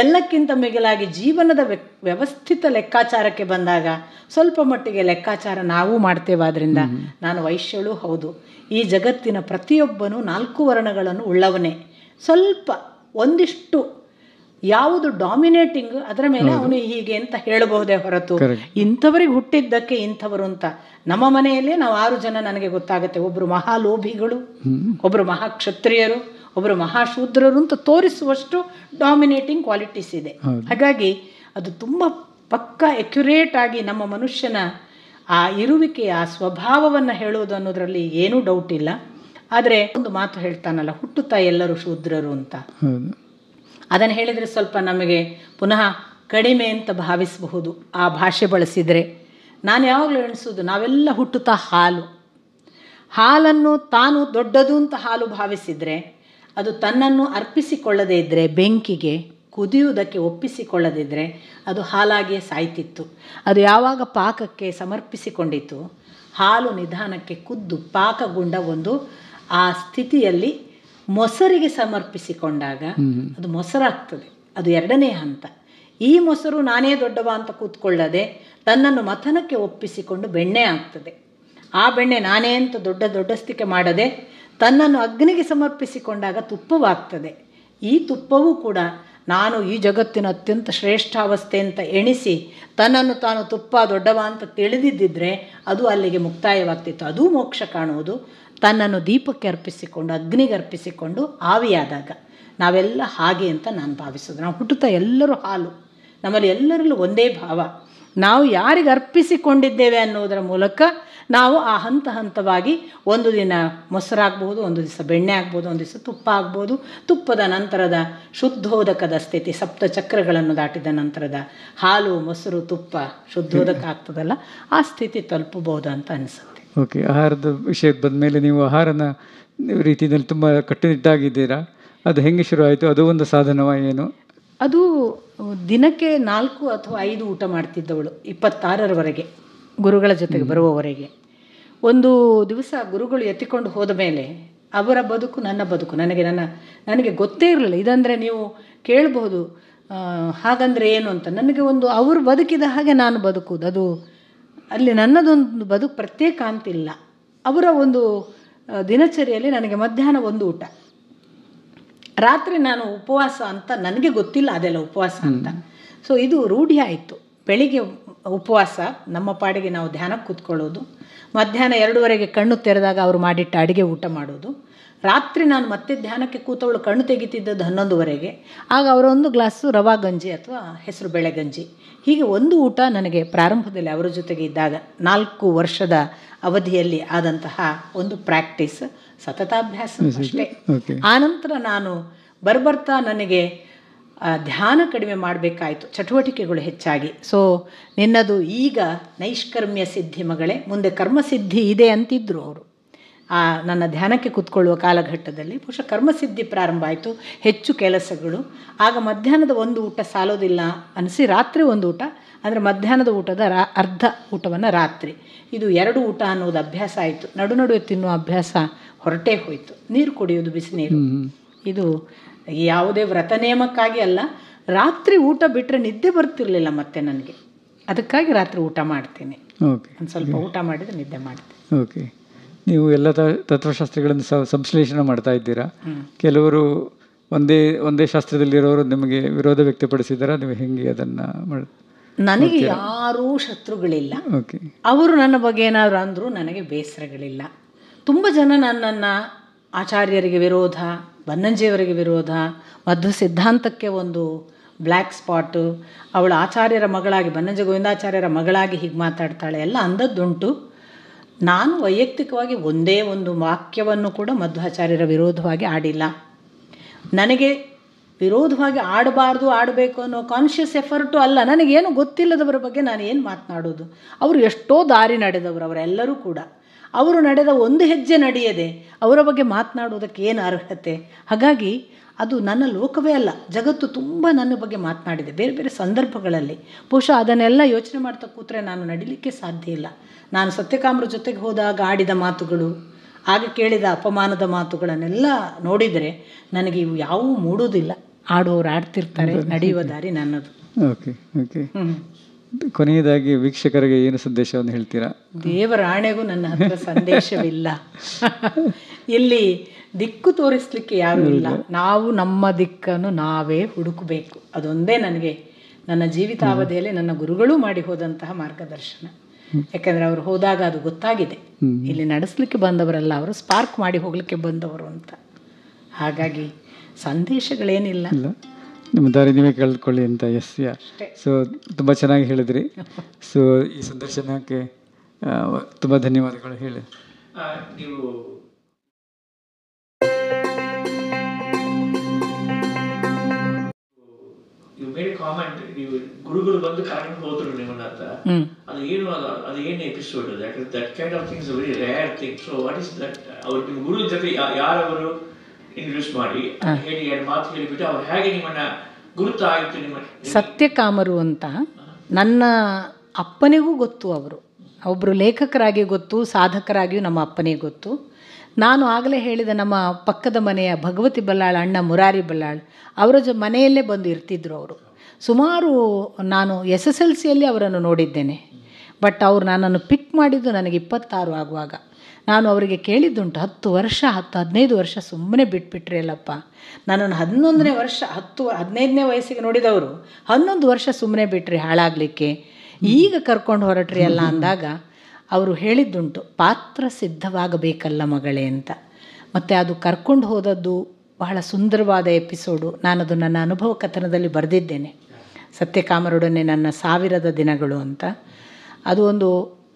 ಎಲ್ಲಕ್ಕಿಂತ ಮಿಗಿಲಾಗಿ ಜೀವನದ ವ್ಯವಸ್ಥಿತ ಲೆಕ್ಕಾಚಾರಕ್ಕೆ ಬಂದಾಗ ಸ್ವಲ್ಪ ಮಟ್ಟಿಗೆ ಲೆಕ್ಕಾಚಾರ ನಾವು ಮಾಡ್ತೇವಾದ್ರಿಂದ ನಾನು ವೈಶ್ಯಳು ಹೌದು. ಈ ಜಗತ್ತಿನ ಪ್ರತಿಯೊಬ್ಬನೂ 4 ವರ್ಣಗಳನ್ನು ಉಳ್ಳವನೇ. ಸ್ವಲ್ಪ ಒಂದಿಷ್ಟು ಯಾವುದು ಡಾಮಿನೇಟಿಂಗ್ ಅದರ ಮೇಲೆ ಅವನು ಹೀಗೆ ಅಂತ ಹೇಳಬಹುದೇ ಹೊರತು ಇಂಥವರಿಗೆ ಹುಟ್ಟಿದ್ದಕ್ಕೆ ಇಂಥವರು ಅಂತ. ನಮ್ಮ ಮನೆಯಲ್ಲೇ ನಾವು 6 ಜನ ನನಗೆ ಗೊತ್ತಾಗುತ್ತೆ. ಒಬ್ಬರು ಮಹಾಲೋಭಿಗಳು, ಒಬ್ಬರು ಮಹಾಕ್ಷತ್ರಿಯರು, ಒಬ್ಬರು ಮಹಾಶೂದ್ರರು ಅಂತ ತೋರಿಸುವಷ್ಟು ಡಾಮಿನೇಟಿಂಗ್ ಕ್ವಾಲಿಟೀಸ್ ಇದೆ. ಹಾಗಾಗಿ ಅದು ತುಂಬ ಪಕ್ಕಾ ಎಕ್ಯುರೇಟ್ ಆಗಿ ನಮ್ಮ ಮನುಷ್ಯನ ಆ ಇರುವಿಕೆಯ ಆ ಸ್ವಭಾವವನ್ನು ಹೇಳುವುದು ಅನ್ನೋದರಲ್ಲಿ ಏನೂ ಡೌಟ್ ಇಲ್ಲ. ಆದರೆ ಒಂದು ಮಾತು ಹೇಳ್ತಾನಲ್ಲ, ಹುಟ್ಟುತ್ತಾ ಎಲ್ಲರೂ ಶೂದ್ರರು ಅಂತ, ಅದನ್ನು ಹೇಳಿದರೆ ಸ್ವಲ್ಪ ನಮಗೆ ಪುನಃ ಕಡಿಮೆ ಅಂತ ಭಾವಿಸಬಹುದು ಆ ಭಾಷೆ ಬಳಸಿದರೆ. ನಾನು ಯಾವಾಗಲೂ ಎಣಿಸೋದು, ನಾವೆಲ್ಲ ಹುಟ್ಟುತ್ತಾ ಹಾಲನ್ನು ತಾನು ದೊಡ್ಡದು ಅಂತ ಹಾಲು ಭಾವಿಸಿದರೆ, ಅದು ತನ್ನನ್ನು ಅರ್ಪಿಸಿಕೊಳ್ಳದೇ ಇದ್ದರೆ ಬೆಂಕಿಗೆ ಕುದಿಯುವುದಕ್ಕೆ ಒಪ್ಪಿಸಿಕೊಳ್ಳದಿದ್ದರೆ ಅದು ಹಾಲಾಗಿಯೇ ಸಾಯ್ತಿತ್ತು. ಅದು ಯಾವಾಗ ಪಾಕಕ್ಕೆ ಸಮರ್ಪಿಸಿಕೊಂಡಿತು, ಹಾಲು ನಿಧಾನಕ್ಕೆ ಕುದ್ದು ಪಾಕಗೊಂಡ ಒಂದು ಆ ಸ್ಥಿತಿಯಲ್ಲಿ ಮೊಸರಿಗೆ ಸಮರ್ಪಿಸಿಕೊಂಡಾಗ ಅದು ಮೊಸರಾಗ್ತದೆ. ಅದು ಎರಡನೇ ಹಂತ. ಈ ಮೊಸರು ನಾನೇ ದೊಡ್ಡವ ಅಂತ ಕೂತ್ಕೊಳ್ಳದೆ ತನ್ನನ್ನು ಮಥನಕ್ಕೆ ಒಪ್ಪಿಸಿಕೊಂಡು ಬೆಣ್ಣೆ ಆಗ್ತದೆ. ಆ ಬೆಣ್ಣೆ ನಾನೇ ಅಂತ ದೊಡ್ಡಸ್ತಿಕೆ ಮಾಡದೆ ತನ್ನನ್ನು ಅಗ್ನಿಗೆ ಸಮರ್ಪಿಸಿಕೊಂಡಾಗ ತುಪ್ಪವಾಗ್ತದೆ. ಈ ತುಪ್ಪವೂ ಕೂಡ ನಾನು ಈ ಜಗತ್ತಿನ ಅತ್ಯಂತ ಶ್ರೇಷ್ಠಾವಸ್ಥೆ ಅಂತ ಎಣಿಸಿ ತನ್ನನ್ನು ತಾನು ತುಪ್ಪ ದೊಡ್ಡವ ಅಂತ ತಿಳಿದಿದ್ದರೆ ಅದು ಅಲ್ಲಿಗೆ ಮುಕ್ತಾಯವಾಗ್ತಿತ್ತು. ಅದೂ ಮೋಕ್ಷ ಕಾಣುವುದು ತನ್ನನ್ನು ದೀಪಕ್ಕೆ ಅರ್ಪಿಸಿಕೊಂಡು ಅಗ್ನಿಗೆ ಅರ್ಪಿಸಿಕೊಂಡು ಆವಿಯಾದಾಗ. ನಾವೆಲ್ಲ ಹಾಗೆ ಅಂತ ನಾನು ಭಾವಿಸೋದು. ನಾವು ಹುಟ್ಟುತ್ತಾ ಎಲ್ಲರೂ ಹಾಲು, ನಮ್ಮಲ್ಲಿ ಎಲ್ಲರಲ್ಲೂ ಒಂದೇ ಭಾವ. ನಾವು ಯಾರಿಗೆ ಅರ್ಪಿಸಿಕೊಂಡಿದ್ದೇವೆ ಅನ್ನೋದರ ಮೂಲಕ ನಾವು ಆ ಹಂತ ಹಂತವಾಗಿ ಒಂದು ದಿನ ಮೊಸರಾಗ್ಬೋದು, ಒಂದು ದಿವಸ ಬೆಣ್ಣೆ ಆಗ್ಬೋದು, ಒಂದು ದಿವಸ ತುಪ್ಪ ಆಗ್ಬೋದು. ತುಪ್ಪದ ನಂತರದ ಶುದ್ಧೋದಕದ ಸ್ಥಿತಿ, ಸಪ್ತ ಚಕ್ರಗಳನ್ನು ದಾಟಿದ ನಂತರದ ಹಾಲು, ಮೊಸರು, ತುಪ್ಪ ಶುದ್ಧೋದಕ ಆಗ್ತದಲ್ಲ, ಆ ಸ್ಥಿತಿ ತಲುಪಬಹುದು ಅಂತ ಅನಿಸುತ್ತೆ. ಓಕೆ, ಆಹಾರದ ವಿಷಯಕ್ಕೆ ಬಂದಮೇಲೆ ನೀವು ಆಹಾರನ ರೀತಿಯಲ್ಲಿ ತುಂಬ ಕಟ್ಟುನಿಟ್ಟಾಗಿದ್ದೀರಾ. ಅದು ಹೆಂಗೆ ಶುರು ಆಯಿತು? ಅದು ಒಂದು ಸಾಧನವ ಏನು? ಅದು ದಿನಕ್ಕೆ 4 ಅಥವಾ 5 ಊಟ ಮಾಡ್ತಿದ್ದವಳು 26ರವರೆಗೆ, ಗುರುಗಳ ಜೊತೆಗೆ ಬರುವವರೆಗೆ. ಒಂದು ದಿವಸ ಗುರುಗಳು ಎತ್ತಿಕೊಂಡು ಹೋದ ಮೇಲೆ ಅವರ ಬದುಕು ನನ್ನ ಬದುಕು ನನಗೆ ಗೊತ್ತೇ ಇರಲಿಲ್ಲ. ಇದಂದರೆ ನೀವು ಕೇಳಬಹುದು ಹಾಗಂದರೆ ಏನು ಅಂತ. ನನಗೆ ಒಂದು ಅವರು ಬದುಕಿದ ಹಾಗೆ ನಾನು ಬದುಕುವುದು, ಅದು ಅಲ್ಲಿ ನನ್ನದೊಂದು ಬದುಕು ಪ್ರತ್ಯೇಕ ಅಂತಿಲ್ಲ. ಅವರ ಒಂದು ದಿನಚರಿಯಲ್ಲಿ ನನಗೆ ಮಧ್ಯಾಹ್ನ ಒಂದು ಊಟ, ರಾತ್ರಿ ನಾನು ಉಪವಾಸ ಅಂತ ನನಗೆ ಗೊತ್ತಿಲ್ಲ ಅದೆಲ್ಲ ಉಪವಾಸ ಅಂತ. ಸೊ ಇದು ರೂಢಿ ಆಯಿತು. ಬೆಳಿಗ್ಗೆ ಉಪವಾಸ, ನಮ್ಮ ಪಾಡಿಗೆ ನಾವು ಧ್ಯಾನಕ್ಕೆ ಕೂತ್ಕೊಳ್ಳೋದು. ಮಧ್ಯಾಹ್ನ 2:30ಗೆ ಕಣ್ಣು ತೆರೆದಾಗ ಅವರು ಮಾಡಿಟ್ಟ ಅಡುಗೆ ಊಟ ಮಾಡೋದು. ರಾತ್ರಿ ನಾನು ಮತ್ತೆ ಧ್ಯಾನಕ್ಕೆ ಕೂತವಳು ಕಣ್ಣು ತೆಗಿತಿದ್ದದ್ದು 11:30ಗೆ. ಆಗ ಅವರೊಂದು ಗ್ಲಾಸು ರವಾ ಗಂಜಿ ಅಥವಾ ಹೆಸರು ಬೇಳೆ ಗಂಜಿ. ಹೀಗೆ ಒಂದು ಊಟ ನನಗೆ ಪ್ರಾರಂಭದಲ್ಲಿ ಅವರ ಜೊತೆಗೆ ಇದ್ದಾಗ 4 ವರ್ಷದ ಅವಧಿಯಲ್ಲಿ ಆದಂತಹ ಒಂದು ಪ್ರಾಕ್ಟೀಸ್, ಸತತಾಭ್ಯಾಸ ಅಷ್ಟೇ. ಆನಂತರ ನಾನು ಬರ್ಬರ್ತಾ ನನಗೆ ಧ್ಯಾನ ಕಡಿಮೆ ಮಾಡಬೇಕಾಯಿತು, ಚಟುವಟಿಕೆಗಳು ಹೆಚ್ಚಾಗಿ. ಸೊ ನಿನ್ನದು ಈಗ ನೈಷ್ಕರ್ಮ್ಯ ಸಿದ್ಧಿ ಮಗಳೇ, ಮುಂದೆ ಕರ್ಮಸಿದ್ಧಿ ಇದೆ ಅಂತಿದ್ದರು ಅವರು. ನನ್ನ ಧ್ಯಾನಕ್ಕೆ ಕೂತ್ಕೊಳ್ಳುವ ಕಾಲಘಟ್ಟದಲ್ಲಿ ಬಹುಶಃ ಕರ್ಮಸಿದ್ಧಿ ಪ್ರಾರಂಭ ಆಯಿತು, ಹೆಚ್ಚು ಕೆಲಸಗಳು. ಆಗ ಮಧ್ಯಾಹ್ನದ ಒಂದು ಊಟ ಸಾಲೋದಿಲ್ಲ ಅನಿಸಿ ರಾತ್ರಿ ಒಂದು ಊಟ, ಅಂದರೆ ಮಧ್ಯಾಹ್ನದ ಊಟದ ಅರ್ಧ ಊಟವನ್ನು ರಾತ್ರಿ, ಇದು 2 ಊಟ ಅನ್ನೋದು ಅಭ್ಯಾಸ ಆಯಿತು. ನಡುವೆ ತಿನ್ನುವ ಅಭ್ಯಾಸ ಹೊರಟೇ ಹೋಯಿತು. ನೀರು ಕುಡಿಯೋದು, ಬಿಸಿನೀರು, ಇದು ಯಾವುದೇ ವ್ರತ ನೇಮಕ್ಕಾಗಿ ಅಲ್ಲ. ರಾತ್ರಿ ಊಟ ಬಿಟ್ಟರೆ ನಿದ್ದೆ ಬರ್ತಿರಲಿಲ್ಲ ಮತ್ತೆ ನನಗೆ. ಅದಕ್ಕಾಗಿ ರಾತ್ರಿ ಊಟ ಮಾಡ್ತೀನಿ, ಒಂದು ಸ್ವಲ್ಪ ಊಟ ಮಾಡಿದರೆ ನಿದ್ದೆ ಮಾಡ್ತೀನಿ. ಓಕೆ, ನೀವು ಎಲ್ಲ ತತ್ವಶಾಸ್ತ್ರಗಳನ್ನು ಸಂಶ್ಲೇಷಣೆ ಮಾಡ್ತಾ ಇದ್ದೀರಾ. ಕೆಲವರು ಒಂದೇ ಶಾಸ್ತ್ರದಲ್ಲಿರೋರು ನಿಮಗೆ ವಿರೋಧ ವ್ಯಕ್ತಪಡಿಸಿದಾರ, ನೀವು ಹೆಂಗೆ ಅದನ್ನು ನನಗೆ ಯಾರೂ ಶತ್ರುಗಳಿಲ್ಲ. ಅವರು ನನ್ನ ಬಗ್ಗೆ ಏನಾದರೂ ಅಂದರೂ ನನಗೆ ಬೇಸರಗಳಿಲ್ಲ. ತುಂಬ ಜನ ನನ್ನನ್ನು ಆಚಾರ್ಯರಿಗೆ ವಿರೋಧ, ಬನ್ನಂಜಿಯವರಿಗೆ ವಿರೋಧ, ಮಧ್ವ ಸಿದ್ಧಾಂತಕ್ಕೆ ಒಂದು ಬ್ಲ್ಯಾಕ್ ಸ್ಪಾಟು, ಅವಳು ಆಚಾರ್ಯರ ಮಗಳಾಗಿ, ಬನ್ನಂಜ ಗೋವಿಂದಾಚಾರ್ಯರ ಮಗಳಾಗಿ ಹೀಗೆ ಮಾತಾಡ್ತಾಳೆ ಎಲ್ಲ ಅಂದದ್ದುಂಟು. ನಾನು ವೈಯಕ್ತಿಕವಾಗಿ ಒಂದೇ ಒಂದು ವಾಕ್ಯವನ್ನು ಕೂಡ ಮಧ್ವಾಚಾರ್ಯರ ವಿರೋಧವಾಗಿ ಆಡಿಲ್ಲ. ನನಗೆ ವಿರೋಧವಾಗಿ ಆಡಬೇಕು ಅನ್ನೋ ಕಾನ್ಷಿಯಸ್ ಎಫರ್ಟು ಅಲ್ಲ. ನನಗೇನು ಗೊತ್ತಿಲ್ಲದವರ ಬಗ್ಗೆ ನಾನು ಏನು ಮಾತನಾಡೋದು? ಅವರು ಎಷ್ಟೋ ದಾರಿ ನಡೆದವರು, ಅವರೆಲ್ಲರೂ ಕೂಡ. ಅವರು ನಡೆದ ಒಂದು ಹೆಜ್ಜೆ ನಡೆಯದೆ ಅವರ ಬಗ್ಗೆ ಮಾತನಾಡೋದಕ್ಕೆ ಏನು ಅರ್ಹತೆ? ಹಾಗಾಗಿ ಅದು ನನ್ನ ಲೋಕವೇ ಅಲ್ಲ. ಜಗತ್ತು ತುಂಬ ನನ್ನ ಬಗ್ಗೆ ಮಾತನಾಡಿದೆ ಬೇರೆ ಬೇರೆ ಸಂದರ್ಭಗಳಲ್ಲಿ. ಬಹುಶಃ ಅದನ್ನೆಲ್ಲ ಯೋಚನೆ ಮಾಡ್ತಾ ಕೂತ್ರೆ ನಾನು ನಡಿಲಿಕ್ಕೆ ಸಾಧ್ಯ ಇಲ್ಲ. ನಾನು ಸತ್ಯಕಾಮರ ಜೊತೆಗೆ ಹೋದಾಗ ಆಡಿದ ಮಾತುಗಳು, ಆಗ ಕೇಳಿದ ಅಪಮಾನದ ಮಾತುಗಳನ್ನೆಲ್ಲ ನೋಡಿದರೆ ನನಗೆ ಇವು ಯಾವುವೂ ಮೂಡುವುದಿಲ್ಲ. ಆಡುವವರು ಆಡ್ತಿರ್ತಾರೆ, ನಡೆಯುವ ದಾರಿ ನನ್ನದು. Okay okay. ಕೊನೆಯದಾಗಿ ವೀಕ್ಷಕರಿಗೆ ಏನು ಸಂದೇಶವನ್ನು ಹೇಳ್ತೀರಾ? ದೇವರ ಆಣೆಗೂ ನನ್ನ ಹತ್ರ ಸಂದೇಶವಿಲ್ಲ. ಇಲ್ಲಿ ದಿಕ್ಕು ತೋರಿಸ್ಲಿಕ್ಕೆ ಯಾರೂ ಇಲ್ಲ. ನಾವು ನಮ್ಮ ದಿಕ್ಕನ್ನು ನಾವೇ ಹುಡುಕಬೇಕು. ಅದೊಂದೇ ನನಗೆ ನನ್ನ ಜೀವಿತಾವಧಿಯಲ್ಲಿ ನನ್ನ ಗುರುಗಳೂ ಮಾಡಿ ಹೋದಂತಹ ಮಾರ್ಗದರ್ಶನ. ಯಾಕಂದರೆ ಅವರು ಹೋದಾಗ ಅದು ಗೊತ್ತಾಗಿದೆ, ಇಲ್ಲಿ ನಡೆಸಲಿಕ್ಕೆ ಬಂದವರಲ್ಲ, ಅವರು ಸ್ಪಾರ್ಕ್ ಮಾಡಿ ಹೋಗಲಿಕ್ಕೆ ಬಂದವರು ಅಂತ. ಹಾಗಾಗಿ ಸಂದೇಶಗಳೇನಿಲ್ಲ, ನಿಮ್ಮ ದಾರಿ ನೀವೇ ಕಳೆದುಕೊಳ್ಳಿ ಅಂತ. Yes yeah. ಸೊ ತುಂಬ ಚೆನ್ನಾಗಿ ಹೇಳಿದ್ರಿ. ಸೊ ಈ ಸಂದರ್ಶನಕ್ಕೆ ತುಂಬ ಧನ್ಯವಾದಗಳು. ಹೇಳಿ, ನೀವು ಕಾಮೆಂಟ್, ನೀವು ಗುರುಗಳು ಬಂದು ಕರ್ಕೊಂಡು ಹೋದ್ರು ನಿಮ್ಮನ್ನ ಅಂತ, ಅದು ಏನು ಎಪಿಸೋಡ್? ಯಾಕಂದ್ರೆ that kind of things very rare thing. So what is that? ಅವ್ರು ನಿಮ್ಮ ಗುರು ಜೊತೆ ಯಾರವರು ಇಂಟ್ರೊಡ್ಯೂಸ್ ಮಾಡಿ ಹೇಳಿ 2 ಮಾತು ಹೇಳಿಬಿಟ್ಟು ಅವ್ರು ಹೇಗೆ ನಿಮ್ಮನ್ನ ಗುರುತಾಯಿತು ನಿಮ್ಮ? ಸತ್ಯಕಾಮರು ಅಂತ ನನ್ನ ಅಪ್ಪನಿಗೂ ಗೊತ್ತು. ಅವರು ಒಬ್ಬರು ಲೇಖಕರಾಗಿ ಗೊತ್ತು, ಸಾಧಕರಾಗಿಯೂ ನಮ್ಮ ಅಪ್ಪನಿಗೆ ಗೊತ್ತು. ನಾನು ಆಗಲೇ ಹೇಳಿದ ನಮ್ಮ ಪಕ್ಕದ ಮನೆಯ ಭಗವತಿ ಬಲ್ಲಾಳ್ ಅಣ್ಣ ಮುರಾರಿ ಬಲ್ಲಾಳ್ ಅವರ ಮನೆಯಲ್ಲೇ ಬಂದು ಇರ್ತಿದ್ರು ಅವರು. ಸುಮಾರು ನಾನು SSLCಯಲ್ಲಿ ಅವರನ್ನು ನೋಡಿದ್ದೇನೆ. ಬಟ್ ಅವರು ನನ್ನನ್ನು ಪಿಕ್ ಮಾಡಿದ್ದು ನನಗೆ 26 ಆಗುವಾಗ. ನಾನು ಅವರಿಗೆ ಕೇಳಿದ್ದುಂಟು, 10 ವರ್ಷ 10-15 ವರ್ಷ ಸುಮ್ಮನೆ ಬಿಟ್ಬಿಟ್ರಿ ಅಲ್ಲಪ್ಪ. ನನ್ನನ್ನು 11ನೇ ವರ್ಷ 15ನೇ ವಯಸ್ಸಿಗೆ ನೋಡಿದವರು 11 ವರ್ಷ ಸುಮ್ಮನೆ ಬಿಟ್ರಿ ಹಾಳಾಗಲಿಕ್ಕೆ, ಈಗ ಕರ್ಕೊಂಡು ಹೊರಟ್ರಿ ಅಲ್ಲ ಅಂದಾಗ ಅವರು ಹೇಳಿದ್ದುಂಟು, ಪಾತ್ರ ಸಿದ್ಧವಾಗಬೇಕಲ್ಲ ಮಗಳೇ ಅಂತ. ಮತ್ತು ಅದು ಕರ್ಕೊಂಡು ಹೋದದ್ದು ಬಹಳ ಸುಂದರವಾದ ಎಪಿಸೋಡು. ನಾನದು ನನ್ನ ಅನುಭವ ಕಥನದಲ್ಲಿ ಬರೆದಿದ್ದೇನೆ, ಸತ್ಯಕಾಮರೊಡನೆ ನನ್ನ 1000 ದಿನಗಳು ಅಂತ. ಅದು ಒಂದು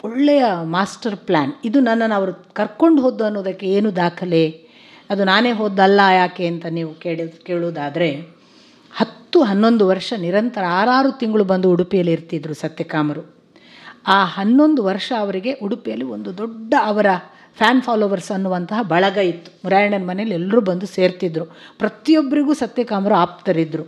ಒಳ್ಳೆಯ ಮಾಸ್ಟರ್ ಪ್ಲ್ಯಾನ್. ಇದು ನನ್ನನ್ನು ಅವರು ಕರ್ಕೊಂಡು ಹೋದ್ದು ಅನ್ನೋದಕ್ಕೆ ಏನು ದಾಖಲೆ, ಅದು ನಾನೇ ಹೋದ್ದಲ್ಲ ಯಾಕೆ ಅಂತ ನೀವು ಕೇಳುವುದಾದರೆ, 10-11 ವರ್ಷ ನಿರಂತರ 6 ತಿಂಗಳು ಬಂದು ಉಡುಪಿಯಲ್ಲಿ ಇರ್ತಿದ್ರು ಸತ್ಯಕಾಮರು. ಆ 11 ವರ್ಷ ಅವರಿಗೆ ಉಡುಪಿಯಲ್ಲಿ ಒಂದು ದೊಡ್ಡ ಅವರ ಫ್ಯಾನ್ ಫಾಲೋವರ್ಸ್ ಅನ್ನುವಂತಹ ಬಳಗ ಇತ್ತು. ಮುರಾಯಣ್ಣನ ಮನೇಲಿ ಎಲ್ಲರೂ ಬಂದು ಸೇರ್ತಿದ್ರು. ಪ್ರತಿಯೊಬ್ಬರಿಗೂ ಸತ್ಯಕಾಮರು ಆಪ್ತರಿದ್ದರು.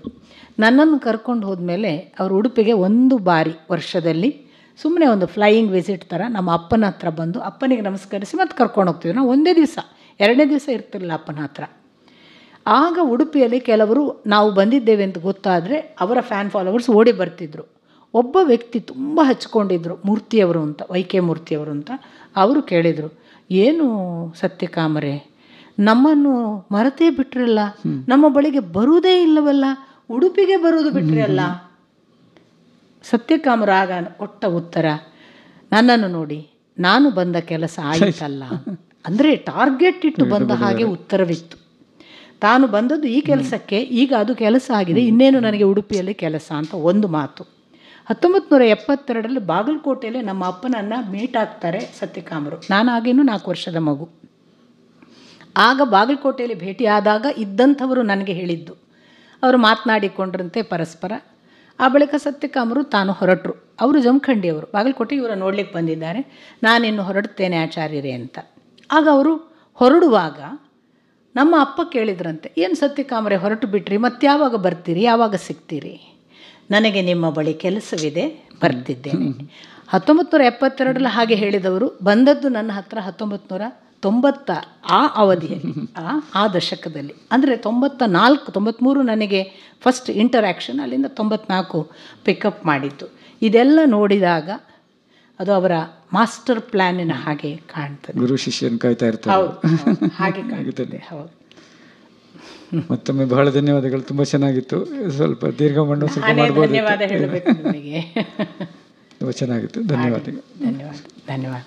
ನನ್ನನ್ನು ಕರ್ಕೊಂಡು ಹೋದ್ಮೇಲೆ ಅವರು ಉಡುಪಿಗೆ ಒಂದು ಬಾರಿ ವರ್ಷದಲ್ಲಿ ಸುಮ್ಮನೆ ಒಂದು ಫ್ಲೈಯಿಂಗ್ ವಿಸಿಟ್ ಥರ ನಮ್ಮ ಅಪ್ಪನ ಹತ್ರ ಬಂದು ಅಪ್ಪನಿಗೆ ನಮಸ್ಕರಿಸಿ ಮತ್ತೆ ಕರ್ಕೊಂಡು ಹೋಗ್ತಿದ್ರು. ನಾವು ಒಂದೇ ದಿವಸ 2ನೇ ದಿವಸ ಇರ್ತಿರಲಿಲ್ಲ ಅಪ್ಪನ ಹತ್ರ. ಆಗ ಉಡುಪಿಯಲ್ಲಿ ಕೆಲವರು ನಾವು ಬಂದಿದ್ದೇವೆ ಅಂತ ಗೊತ್ತಾದರೆ ಅವರ ಫ್ಯಾನ್ ಫಾಲೋವರ್ಸ್ ಓಡಿ ಬರ್ತಿದ್ರು. ಒಬ್ಬ ವ್ಯಕ್ತಿ ತುಂಬ ಹಚ್ಕೊಂಡಿದ್ರು, ಮೂರ್ತಿಯವರು ಅಂತ, ವೈಕೆ ಮೂರ್ತಿಯವರು ಅಂತ. ಅವರು ಕೇಳಿದರು, ಏನು ಸತ್ಯಕಾಮರೇ, ನಮ್ಮನ್ನು ಮರೆತೇ ಬಿಟ್ರಲ್ಲ, ನಮ್ಮ ಬಳಿಗೆ ಬರುವುದೇ ಇಲ್ಲವಲ್ಲ, ಉಡುಪಿಗೆ ಬರುವುದು ಬಿಟ್ರಿ ಅಲ್ಲ. ಸತ್ಯಕಾಮರು ಆಗ ಕೊಟ್ಟ ಉತ್ತರ, ನನ್ನನ್ನು ನೋಡಿ ನಾನು ಬಂದ ಕೆಲಸ ಆಯಿತಲ್ಲ. ಅಂದರೆ ಟಾರ್ಗೆಟ್ ಇಟ್ಟು ಬಂದ ಹಾಗೆ ಉತ್ತರವಿತ್ತು. ತಾನು ಬಂದದ್ದು ಈ ಕೆಲಸಕ್ಕೆ, ಈಗ ಅದು ಕೆಲಸ ಆಗಿದೆ, ಇನ್ನೇನು ನನಗೆ ಉಡುಪಿಯಲ್ಲಿ ಕೆಲಸ ಅಂತ ಒಂದು ಮಾತು. 1972ರಲ್ಲಿ ಬಾಗಲಕೋಟೆಯಲ್ಲಿ ನಮ್ಮ ಅಪ್ಪನನ್ನು ಮೀಟ್ ಆಗ್ತಾರೆ ಸತ್ಯಕಾಮರು. ನಾನು ಆಗೇನು 4 ವರ್ಷದ ಮಗು. ಆಗ ಬಾಗಲಕೋಟೆಯಲ್ಲಿ ಭೇಟಿಯಾದಾಗ ಇದ್ದಂಥವರು ನನಗೆ ಹೇಳಿದ್ದು. ಅವರು ಮಾತನಾಡಿಕೊಂಡ್ರಂತೆ ಪರಸ್ಪರ. ಆ ಬಳಿಕ ಸತ್ಯಕಾಮರು ತಾನು ಹೊರಟರು. ಅವರು ಜಮಖಂಡಿಯವರು, ಬಾಗಲಕೋಟೆ ಇವರ ನೋಡ್ಲಿಕ್ಕೆ ಬಂದಿದ್ದಾರೆ. ನಾನಿನ್ನು ಹೊರಡ್ತೇನೆ ಆಚಾರ್ಯರೇ ಅಂತ. ಆಗ ಅವರು ಹೊರಡುವಾಗ ನಮ್ಮ ಅಪ್ಪ ಕೇಳಿದ್ರಂತೆ, ಏನು ಸತ್ಯಕಾಮರೇ ಹೊರಟು ಬಿಟ್ರಿ, ಮತ್ತೆ ಯಾವಾಗ ಬರ್ತೀರಿ, ಯಾವಾಗ ಸಿಗ್ತೀರಿ? ನನಗೆ ನಿಮ್ಮ ಬಳಿ ಕೆಲಸವಿದೆ, ಬರ್ತಿದ್ದೇನೆ. 1972ರಲ್ಲಿ ಹಾಗೆ ಹೇಳಿದವರು. ಬಂದದ್ದು ನನ್ನ ಹತ್ರ 1990 ಆ ಅವಧಿಯಲ್ಲಿ, ಆ ದಶಕದಲ್ಲಿ. ಅಂದರೆ 94-93 ನನಗೆ ಫಸ್ಟ್ ಇಂಟರ್ಯಾಕ್ಷನ್, ಅಲ್ಲಿಂದ 94 ಪಿಕಪ್ ಮಾಡಿದ್ದು. ಇದೆಲ್ಲ ನೋಡಿದಾಗ ಅದು ಅವರ ಮಾಸ್ಟರ್ ಪ್ಲ್ಯಾನಿನ ಹಾಗೆ ಕಾಣ್ತದೆ. ಗುರು ಶಿಷ್ಯನ ಕಾಯ್ತಾ ಇರ್ತಾರೆ. ಹೌದು, ಹಾಗೆ ಕಾಣ್ತದೆ. ಹೌದು. ಮತ್ತೊಮ್ಮೆ ಬಹಳ ಧನ್ಯವಾದಗಳು, ತುಂಬ ಚೆನ್ನಾಗಿತ್ತು. ಸ್ವಲ್ಪ ದೀರ್ಘ ಮಣ್ಣು ಸ್ವಲ್ಪ ಮಾಡ್ಬೋದು. ಧನ್ಯವಾದ ಹೇಳಬೇಕು ನಿಮಗೆ. ತುಂಬ ಚೆನ್ನಾಗಿತ್ತು. ಧನ್ಯವಾದಗಳು. ಧನ್ಯವಾದ.